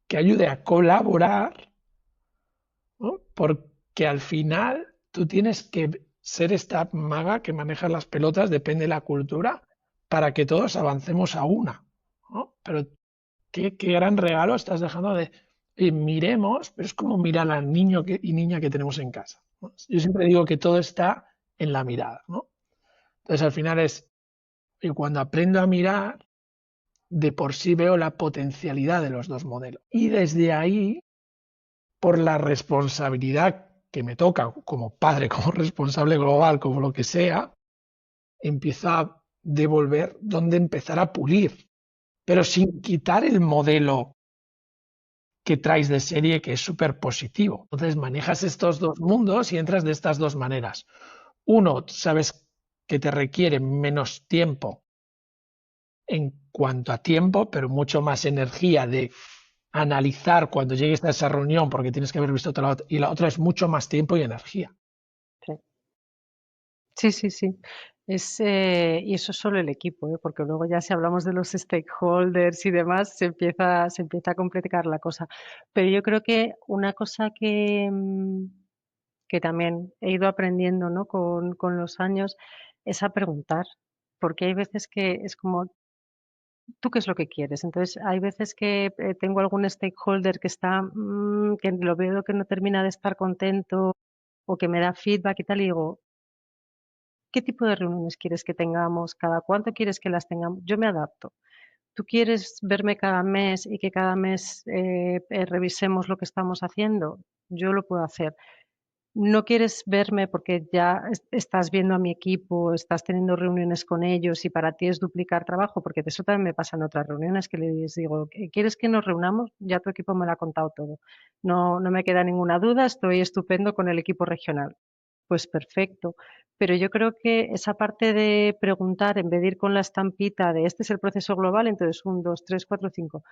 que ayude a colaborar, ¿no? Porque al final tú tienes que ser esta maga que maneja las pelotas, depende de la cultura, para que todos avancemos a una, ¿no? Pero qué gran regalo estás dejando de miremos, pero es como mirar al niño y niña que tenemos en casa, ¿no? Yo siempre digo que todo está en la mirada, ¿no? Entonces al final es, y cuando aprendo a mirar, de por sí veo la potencialidad de los dos modelos. Y desde ahí, por la responsabilidad que me toca como padre, como responsable global, como lo que sea, empiezo a devolver donde empezar a pulir, pero sin quitar el modelo que traes de serie, que es súper positivo. Entonces manejas estos dos mundos y entras de estas dos maneras. Uno, sabes que te requiere menos tiempo en cuanto a tiempo, pero mucho más energía de analizar cuando llegues a esa reunión porque tienes que haber visto otra, y la otra es mucho más tiempo y energía. Sí. Sí, sí, sí. Y eso es solo el equipo, ¿eh? Porque luego ya si hablamos de los stakeholders y demás, se empieza a complicar la cosa. Pero yo creo que una cosa que también he ido aprendiendo, ¿no? Con los años es a preguntar. Porque hay veces que es como, ¿tú qué es lo que quieres? Entonces, hay veces que tengo algún stakeholder que está, que lo veo que no termina de estar contento o que me da feedback y tal, y digo, ¿qué tipo de reuniones quieres que tengamos? ¿Cada cuánto quieres que las tengamos? Yo me adapto. ¿Tú quieres verme cada mes y que cada mes revisemos lo que estamos haciendo? Yo lo puedo hacer. No quieres verme porque ya estás viendo a mi equipo, estás teniendo reuniones con ellos y para ti es duplicar trabajo, porque de eso también me pasa en otras reuniones que les digo, ¿quieres que nos reunamos? Ya tu equipo me lo ha contado todo. No, no me queda ninguna duda, estoy estupendo con el equipo regional. Pues perfecto. Pero yo creo que esa parte de preguntar, en vez de ir con la estampita de este es el proceso global, entonces 1, 2, 3, 4, 5,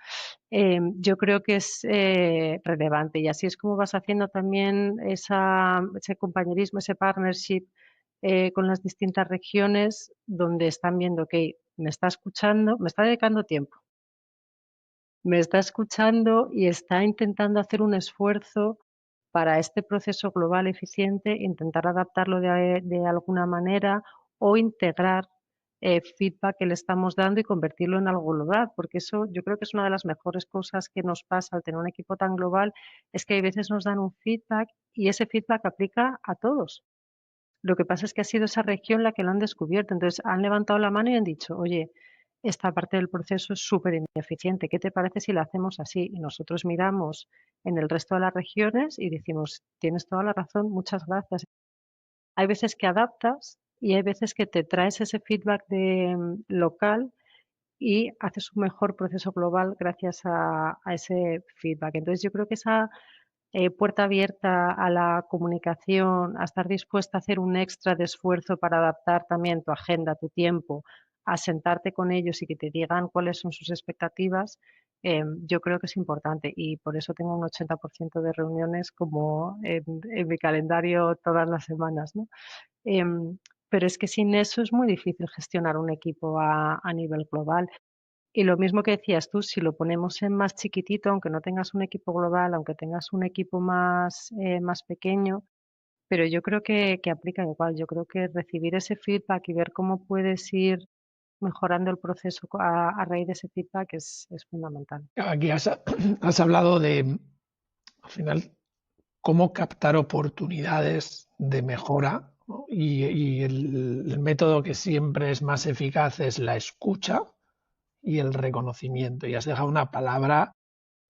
yo creo que es relevante y así es como vas haciendo también ese compañerismo, ese partnership con las distintas regiones donde están viendo que me está escuchando, me está dedicando tiempo, me está escuchando y está intentando hacer un esfuerzo para este proceso global eficiente, intentar adaptarlo de alguna manera o integrar feedback que le estamos dando y convertirlo en algo global, porque eso yo creo que es una de las mejores cosas que nos pasa al tener un equipo tan global, es que hay veces nos dan un feedback y ese feedback aplica a todos. Lo que pasa es que ha sido esa región la que lo han descubierto. Entonces han levantado la mano y han dicho, oye, esta parte del proceso es súper ineficiente. ¿Qué te parece si la hacemos así? Y nosotros miramos en el resto de las regiones y decimos, tienes toda la razón, muchas gracias. Hay veces que adaptas y hay veces que te traes ese feedback local y haces un mejor proceso global gracias a ese feedback. Entonces yo creo que esa puerta abierta a la comunicación, a estar dispuesta a hacer un extra de esfuerzo para adaptar también tu agenda, tu tiempo, a sentarte con ellos y que te digan cuáles son sus expectativas, yo creo que es importante y por eso tengo un 80% de reuniones como en mi calendario todas las semanas, ¿no? Em, pero es que sin eso es muy difícil gestionar un equipo a nivel global. Y lo mismo que decías tú, si lo ponemos en más chiquitito, aunque no tengas un equipo global, aunque tengas un equipo más pequeño, pero yo creo que aplica igual. Yo creo que recibir ese feedback y ver cómo puedes ir mejorando el proceso a raíz de ese feedback es fundamental. Aquí has hablado de, al final, cómo captar oportunidades de mejora, ¿no? Y el método que siempre es más eficaz es la escucha y el reconocimiento. Y has dejado una palabra,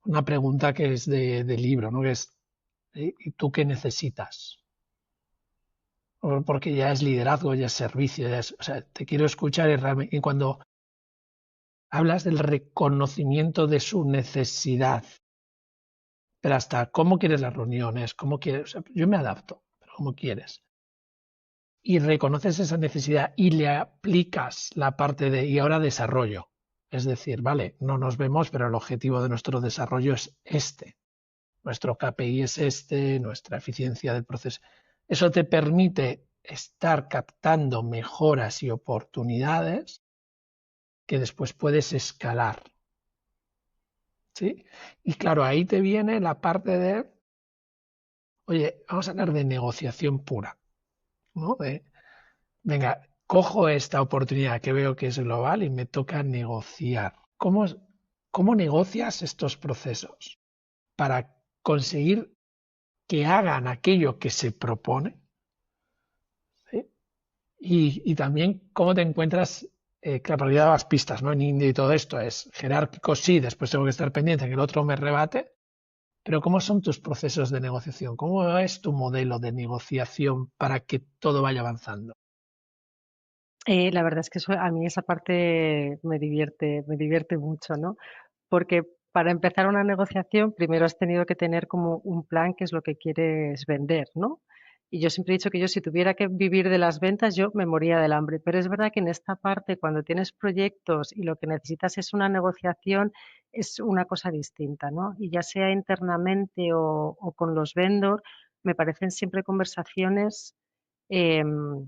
una pregunta que es de libro, ¿no? Que es, ¿y tú qué necesitas? Porque ya es liderazgo, ya es servicio, ya es, o sea, te quiero escuchar y, realmente, y cuando hablas del reconocimiento de su necesidad, pero hasta cómo quieres las reuniones, cómo quieres, o sea, yo me adapto, pero cómo quieres. Y reconoces esa necesidad y le aplicas la parte de, y ahora desarrollo. Es decir, vale, no nos vemos, pero el objetivo de nuestro desarrollo es este. Nuestro KPI es este, nuestra eficiencia del proceso. Eso te permite estar captando mejoras y oportunidades que después puedes escalar. ¿Sí? Y claro, ahí te viene la parte de, oye, vamos a hablar de negociación pura, ¿no? De, venga, cojo esta oportunidad que veo que es global y me toca negociar. ¿Cómo negocias estos procesos para conseguir que hagan aquello que se propone? ¿Sí? Y también cómo te encuentras claro, porque ya dabas pistas, ¿no? En India y todo esto es jerárquico, sí, después tengo que estar pendiente que el otro me rebate, pero ¿cómo son tus procesos de negociación? ¿Cómo es tu modelo de negociación para que todo vaya avanzando? La verdad es que eso a mí esa parte me divierte mucho, ¿no? Porque para empezar una negociación, primero has tenido que tener como un plan, qué es lo que quieres vender, ¿no? Y yo siempre he dicho que yo si tuviera que vivir de las ventas, yo me moría del hambre. Pero es verdad que en esta parte, cuando tienes proyectos y lo que necesitas es una negociación, es una cosa distinta, ¿no? Y ya sea internamente o con los vendors, me parecen siempre conversaciones em,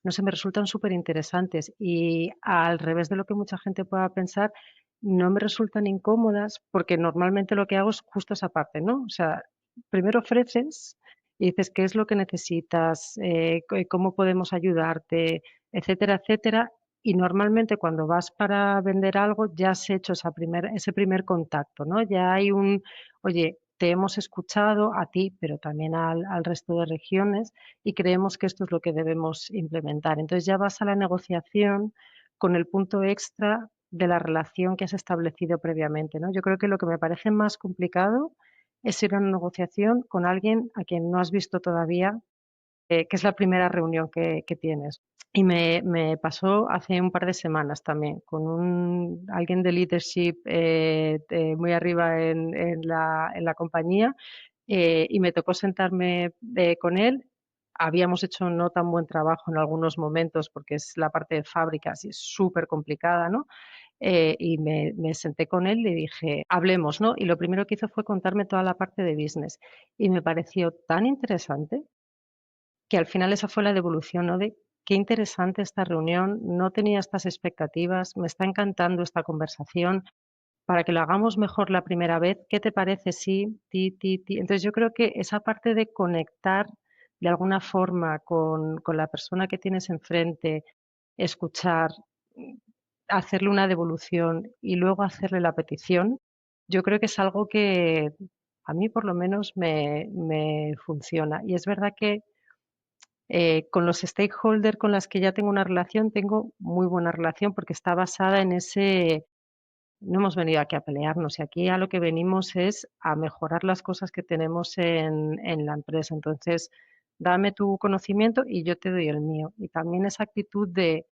no sé, me resultan súper interesantes y al revés de lo que mucha gente pueda pensar, no me resultan incómodas porque normalmente lo que hago es justo esa parte, ¿no? O sea, primero ofreces y dices qué es lo que necesitas, cómo podemos ayudarte, etcétera, etcétera. Y normalmente cuando vas para vender algo ya has hecho ese primer contacto, ¿no? Ya hay un, oye, te hemos escuchado a ti, pero también al resto de regiones y creemos que esto es lo que debemos implementar. Entonces ya vas a la negociación con el punto extra de la relación que has establecido previamente, ¿no? Yo creo que lo que me parece más complicado es ir a una negociación con alguien a quien no has visto todavía, que es la primera reunión que tienes. Y me pasó hace un par de semanas también con alguien de leadership muy arriba en la compañía y me tocó sentarme con él. Habíamos hecho no tan buen trabajo en algunos momentos porque es la parte de fábricas y es súper complicada, ¿no? Y me senté con él y le dije, hablemos, ¿no? Y lo primero que hizo fue contarme toda la parte de business. Y me pareció tan interesante que al final esa fue la devolución, ¿no? De qué interesante esta reunión, no tenía estas expectativas, me está encantando esta conversación, para que lo hagamos mejor la primera vez, ¿qué te parece? Sí, ti, ti, ti. Entonces yo creo que esa parte de conectar de alguna forma con la persona que tienes enfrente, escuchar, mm, hacerle una devolución y luego hacerle la petición, yo creo que es algo que a mí por lo menos me funciona. Y es verdad que con los stakeholders con las que ya tengo una relación, tengo muy buena relación porque está basada en ese no hemos venido aquí a pelearnos y aquí a lo que venimos es a mejorar las cosas que tenemos en la empresa. Entonces, dame tu conocimiento y yo te doy el mío. Y también esa actitud de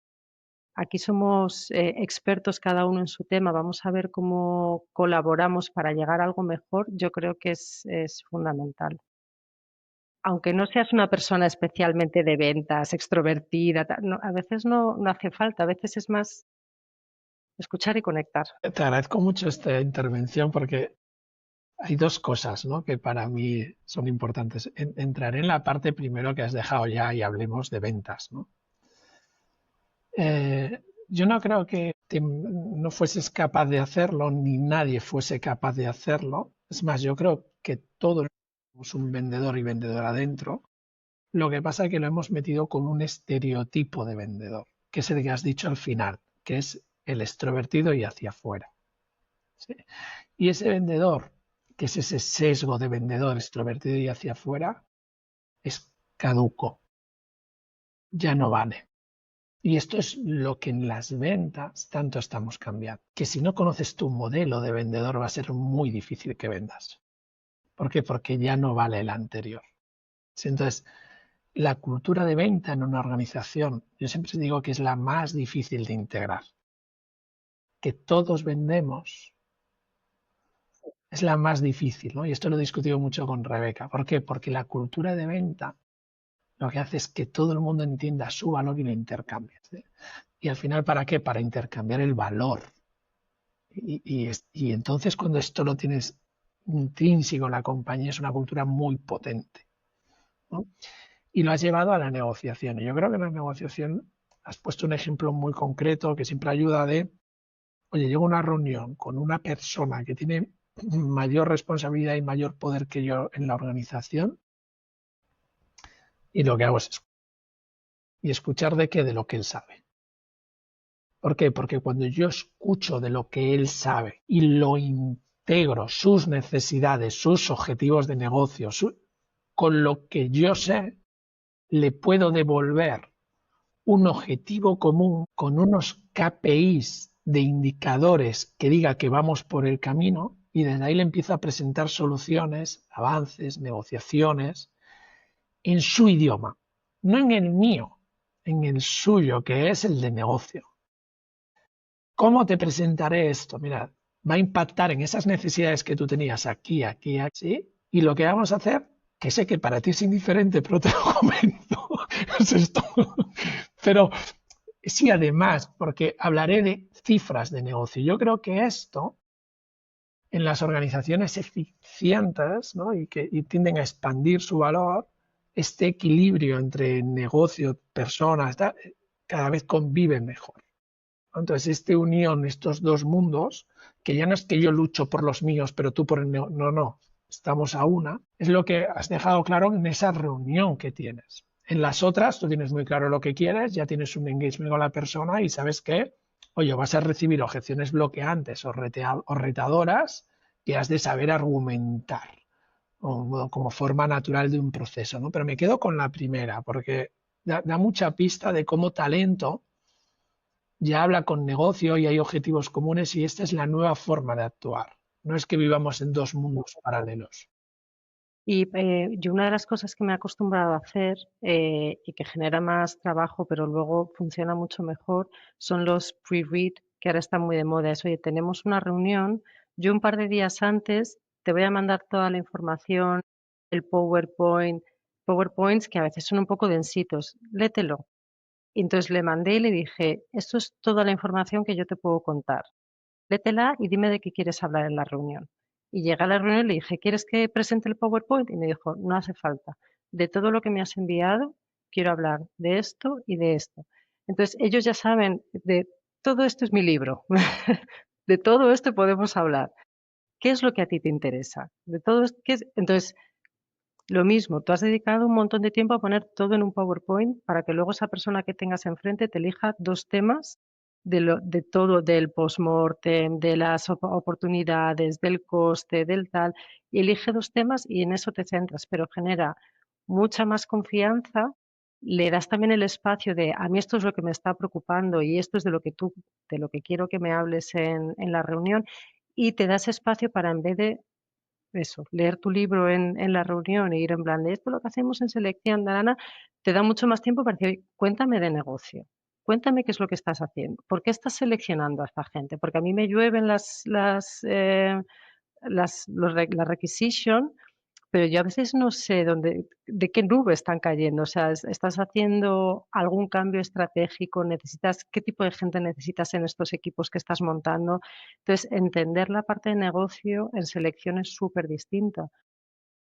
aquí somos expertos cada uno en su tema, vamos a ver cómo colaboramos para llegar a algo mejor, yo creo que es fundamental. Aunque no seas una persona especialmente de ventas, extrovertida, a veces no hace falta, a veces es más escuchar y conectar. Te agradezco mucho esta intervención porque hay dos cosas, ¿no? Que para mí son importantes. Entraré en la parte primero que has dejado ya y hablemos de ventas, ¿no? Yo no creo que no fueses capaz de hacerlo, ni nadie fuese capaz de hacerlo. Es más, yo creo que todos somos un vendedor y vendedora adentro. Lo que pasa es que lo hemos metido con un estereotipo de vendedor, que es el que has dicho al final, que es el extrovertido y hacia afuera. ¿Sí? Y ese vendedor, que es ese sesgo de vendedor extrovertido y hacia afuera, es caduco, ya no vale. Y esto es lo que en las ventas tanto estamos cambiando. Que si no conoces tu modelo de vendedor va a ser muy difícil que vendas. ¿Por qué? Porque ya no vale el anterior. Sí, entonces, la cultura de venta en una organización, yo siempre digo que es la más difícil de integrar. Que todos vendemos es la más difícil, ¿no? Y esto lo he discutido mucho con Rebeca. ¿Por qué? Porque la cultura de venta lo que hace es que todo el mundo entienda su valor y lo intercambie. ¿Sí? Y al final, ¿para qué? Para intercambiar el valor. Y entonces cuando esto lo tienes intrínseco en la compañía es una cultura muy potente, ¿no? Y lo has llevado a la negociación. Y yo creo que en la negociación has puesto un ejemplo muy concreto que siempre ayuda de, oye, llego a una reunión con una persona que tiene mayor responsabilidad y mayor poder que yo en la organización y lo que hago es escuchar. ¿Y escuchar de qué? De lo que él sabe. ¿Por qué? Porque cuando yo escucho de lo que él sabe y lo integro, sus necesidades, sus objetivos de negocio, con lo que yo sé, le puedo devolver un objetivo común con unos KPIs de indicadores que diga que vamos por el camino y desde ahí le empiezo a presentar soluciones, avances, negociaciones en su idioma, no en el mío, en el suyo, que es el de negocio. ¿Cómo te presentaré esto? Mira, va a impactar en esas necesidades que tú tenías aquí, aquí, aquí, y lo que vamos a hacer, que sé que para ti es indiferente, pero te lo comento, es esto. Pero sí, además, porque hablaré de cifras de negocio. Yo creo que esto, en las organizaciones eficientes, ¿no? y tienden a expandir su valor, este equilibrio entre negocio, personas, cada vez convive mejor. Entonces, esta unión, estos dos mundos, que ya no es que yo lucho por los míos, pero tú por el mío, no, no, estamos a una, es lo que has dejado claro en esa reunión que tienes. En las otras, tú tienes muy claro lo que quieres, ya tienes un engagement con la persona y sabes que, oye, vas a recibir objeciones bloqueantes o retadoras que has de saber argumentar como forma natural de un proceso, ¿no? Pero me quedo con la primera, porque da mucha pista de cómo talento ya habla con negocio y hay objetivos comunes y esta es la nueva forma de actuar. No es que vivamos en dos mundos paralelos. Y yo una de las cosas que me he acostumbrado a hacer y que genera más trabajo, pero luego funciona mucho mejor, son los pre-read, que ahora están muy de moda. Es, oye, tenemos una reunión, yo un par de días antes te voy a mandar toda la información, el PowerPoint, PowerPoints que a veces son un poco densitos, lételo. Y entonces le mandé y le dije, esto es toda la información que yo te puedo contar. Létela y dime de qué quieres hablar en la reunión. Y llegué a la reunión y le dije, ¿quieres que presente el PowerPoint? Y me dijo, no hace falta. De todo lo que me has enviado, quiero hablar de esto y de esto. Entonces, ellos ya saben, de todo esto es mi libro. De todo esto podemos hablar. ¿Qué es lo que a ti te interesa? De todo esto, Entonces, lo mismo, tú has dedicado un montón de tiempo a poner todo en un PowerPoint para que luego esa persona que tengas enfrente te elija dos temas de todo, del postmortem, de las oportunidades, del coste, del tal, y elige dos temas y en eso te centras, pero genera mucha más confianza, le das también el espacio de a mí esto es lo que me está preocupando y esto es de lo que quiero que me hables en la reunión, y te das espacio para en vez de eso, leer tu libro en la reunión e ir en plan de esto es lo que hacemos en selección, te da mucho más tiempo para decir, "Oye, cuéntame de negocio, cuéntame qué es lo que estás haciendo, por qué estás seleccionando a esta gente, porque a mí me llueven las requisition, pero yo a veces no sé de qué nube están cayendo. O sea, ¿estás haciendo algún cambio estratégico? ¿Qué tipo de gente necesitas en estos equipos que estás montando? Entonces, entender la parte de negocio en selección es súper distinta.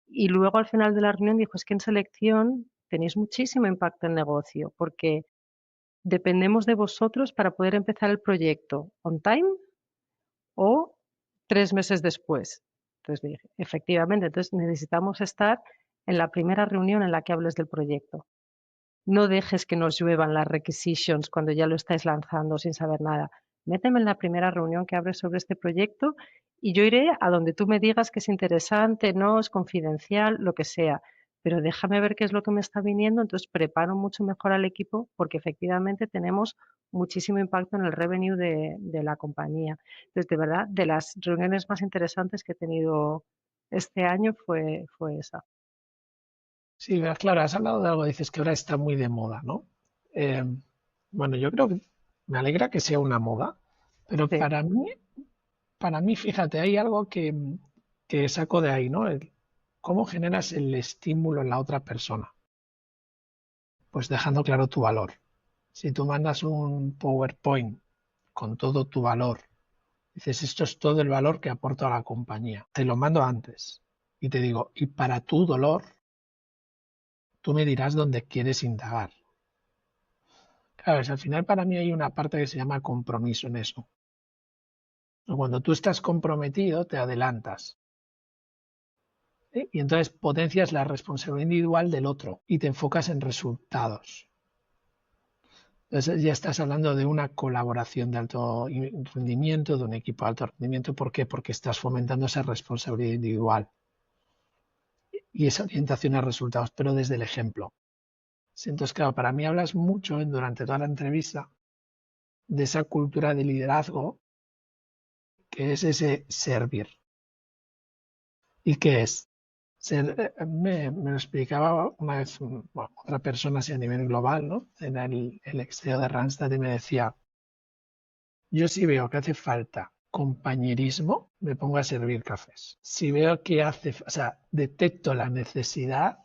Y luego al final de la reunión dijo, es que en selección tenéis muchísimo impacto en negocio, porque dependemos de vosotros para poder empezar el proyecto on time o 3 meses después. Entonces dije, efectivamente, entonces necesitamos estar en la primera reunión en la que hables del proyecto. No dejes que nos lluevan las requisitions cuando ya lo estáis lanzando sin saber nada. Méteme en la primera reunión que hables sobre este proyecto y yo iré a donde tú me digas que es interesante, no es confidencial, lo que sea. Pero déjame ver qué es lo que me está viniendo, entonces preparo mucho mejor al equipo porque efectivamente tenemos muchísimo impacto en el revenue de la compañía. Entonces, de verdad, de las reuniones más interesantes que he tenido este año fue esa. Sí, claro, has hablado de algo, dices que ahora está muy de moda, ¿no? Eh, bueno, yo creo que me alegra que sea una moda, pero Sí. para mí, fíjate, hay algo que saco de ahí, ¿no? ¿Cómo generas el estímulo en la otra persona? Pues dejando claro tu valor. Si tú mandas un PowerPoint con todo tu valor, dices, esto es todo el valor que aporto a la compañía, te lo mando antes y te digo, y para tu dolor, tú me dirás dónde quieres indagar. Claro, al final para mí hay una parte que se llama compromiso en eso. Cuando tú estás comprometido, te adelantas. ¿Sí? Y entonces potencias la responsabilidad individual del otro y te enfocas en resultados. Entonces ya estás hablando de una colaboración de alto rendimiento, de un equipo de alto rendimiento. ¿Por qué? Porque estás fomentando esa responsabilidad individual y esa orientación a resultados, pero desde el ejemplo. Sí, entonces, claro, para mí hablas mucho durante toda la entrevista de esa cultura de liderazgo que es ese servir. ¿Y qué es? Me lo explicaba una vez bueno, otra persona así a nivel global, ¿no? En el CEO de Randstad y me decía, yo si veo que hace falta compañerismo, me pongo a servir cafés. Si veo que o sea, detecto la necesidad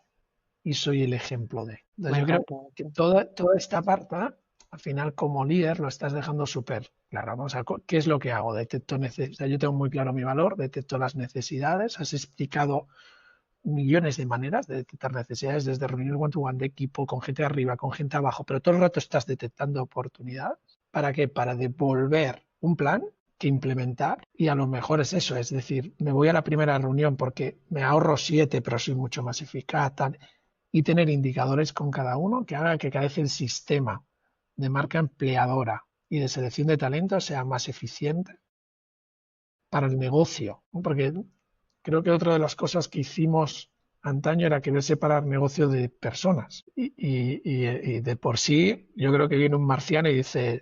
y soy el ejemplo de. Me Entonces yo creo encanta. que toda esta parte, al final como líder lo estás dejando súper claro. ¿No? O sea, ¿qué es lo que hago? Detecto necesidades. Yo tengo muy claro mi valor, detecto las necesidades, has explicado millones de maneras de detectar necesidades, desde reunir one-to-one de equipo, con gente arriba, con gente abajo, pero todo el rato estás detectando oportunidades. ¿Para qué? Para devolver un plan que implementar y a lo mejor es eso, es decir, me voy a la primera reunión porque me ahorro 7, pero soy mucho más eficaz, tal, y tener indicadores con cada uno que haga que cada vez el sistema de marca empleadora y de selección de talentos sea más eficiente para el negocio, ¿no? Porque creo que otra de las cosas que hicimos antaño era querer separar negocio de personas. Y de por sí, yo creo que viene un marciano y dice,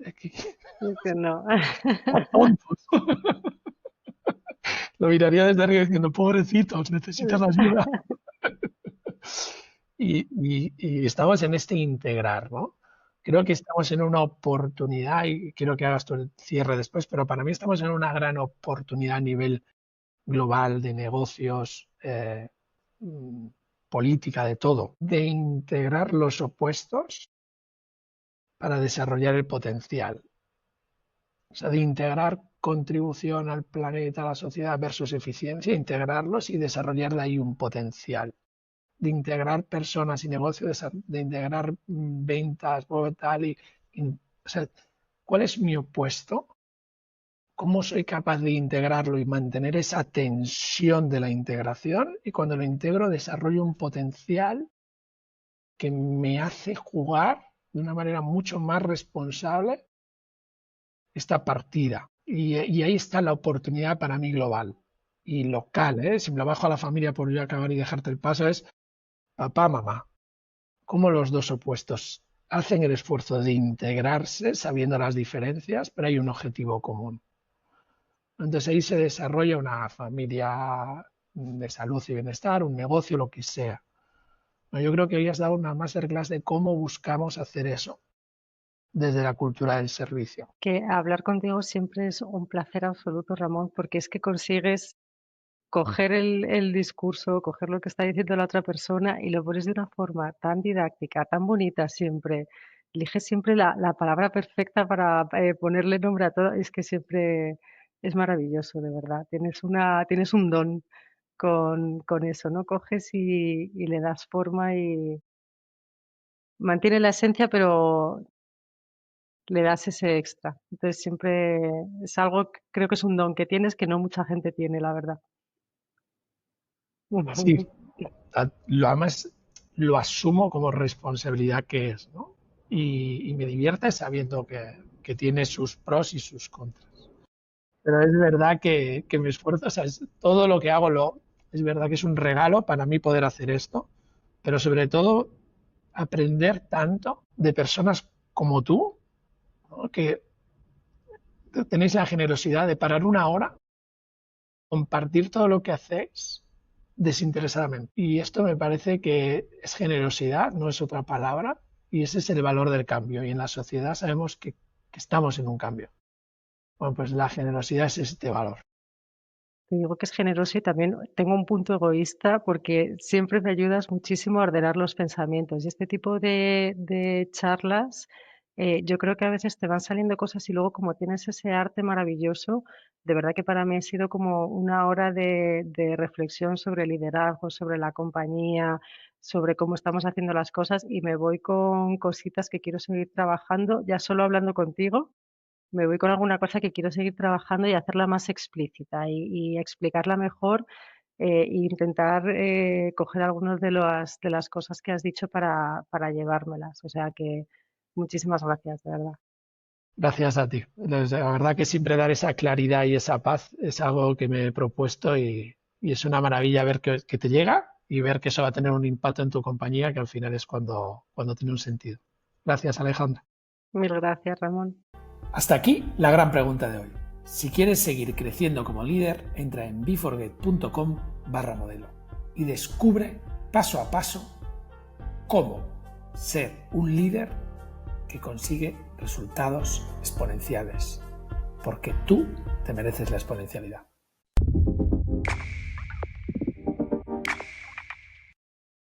Es que no. "Están tontos". Lo miraría desde arriba diciendo, pobrecitos, necesitan ayuda. Y estamos en este integrar, ¿no? Creo que estamos en una oportunidad, y quiero que hagas tu el cierre después, pero para mí estamos en una gran oportunidad a nivel global de negocios, mm, política, de todo, de integrar los opuestos para desarrollar el potencial. O sea, de integrar contribución al planeta, a la sociedad versus eficiencia, integrarlos y desarrollar de ahí un potencial. De integrar personas y negocios, de integrar ventas, tal, o sea, ¿cuál es mi opuesto? ¿Cómo soy capaz de integrarlo y mantener esa tensión de la integración? Y cuando lo integro, desarrollo un potencial que me hace jugar de una manera mucho más responsable esta partida. Y ahí está la oportunidad para mí global y local. ¿Eh? Si me lo bajo a la familia por yo acabar y dejarte el paso, es papá, mamá. ¿Cómo los dos opuestos hacen el esfuerzo de integrarse sabiendo las diferencias, pero hay un objetivo común? Entonces ahí se desarrolla una familia de salud y bienestar, un negocio, lo que sea. No, yo creo que hoy has dado una masterclass de cómo buscamos hacer eso desde la cultura del servicio. Que hablar contigo siempre es un placer absoluto, Ramón, porque es que consigues coger el discurso, coger lo que está diciendo la otra persona y lo pones de una forma tan didáctica, tan bonita siempre. Eliges siempre la palabra perfecta para ponerle nombre a todo. Es que siempre es maravilloso, de verdad. Tienes un don con eso, ¿no? Coges y le das forma y mantiene la esencia, pero le das ese extra. Entonces siempre es algo que creo que es un don que tienes que no mucha gente tiene, la verdad. Sí, además lo asumo como responsabilidad que es, ¿no? Y me divierte sabiendo que tiene sus pros y sus contras. Pero es verdad que me esfuerzo, o sea, todo lo que hago es verdad que es un regalo para mí poder hacer esto, pero sobre todo aprender tanto de personas como tú, ¿no? Que tenéis la generosidad de parar una hora, compartir todo lo que hacéis desinteresadamente. Y esto me parece que es generosidad, no es otra palabra, y ese es el valor del cambio. Y en la sociedad sabemos que estamos en un cambio. Bueno, pues la generosidad es este valor. Te digo que es generoso y también tengo un punto egoísta porque siempre me ayudas muchísimo a ordenar los pensamientos. Y este tipo de charlas, yo creo que a veces te van saliendo cosas y luego como tienes ese arte maravilloso, de verdad que para mí ha sido como una hora de reflexión sobre liderazgo, sobre la compañía, sobre cómo estamos haciendo las cosas y me voy con cositas que quiero seguir trabajando, ya solo hablando contigo me voy con alguna cosa que quiero seguir trabajando y hacerla más explícita y explicarla mejor, e intentar, coger algunas de las cosas que has dicho para llevármelas. O sea que muchísimas gracias, de verdad. Gracias a ti. La verdad que siempre dar esa claridad y esa paz es algo que me he propuesto y es una maravilla ver que te llega y ver que eso va a tener un impacto en tu compañía, que al final es cuando tiene un sentido. Gracias, Alejandra. Mil gracias, Ramón. Hasta aquí la gran pregunta de hoy. Si quieres seguir creciendo como líder, entra en beforget.com/modelo y descubre paso a paso cómo ser un líder que consigue resultados exponenciales, porque tú te mereces la exponencialidad.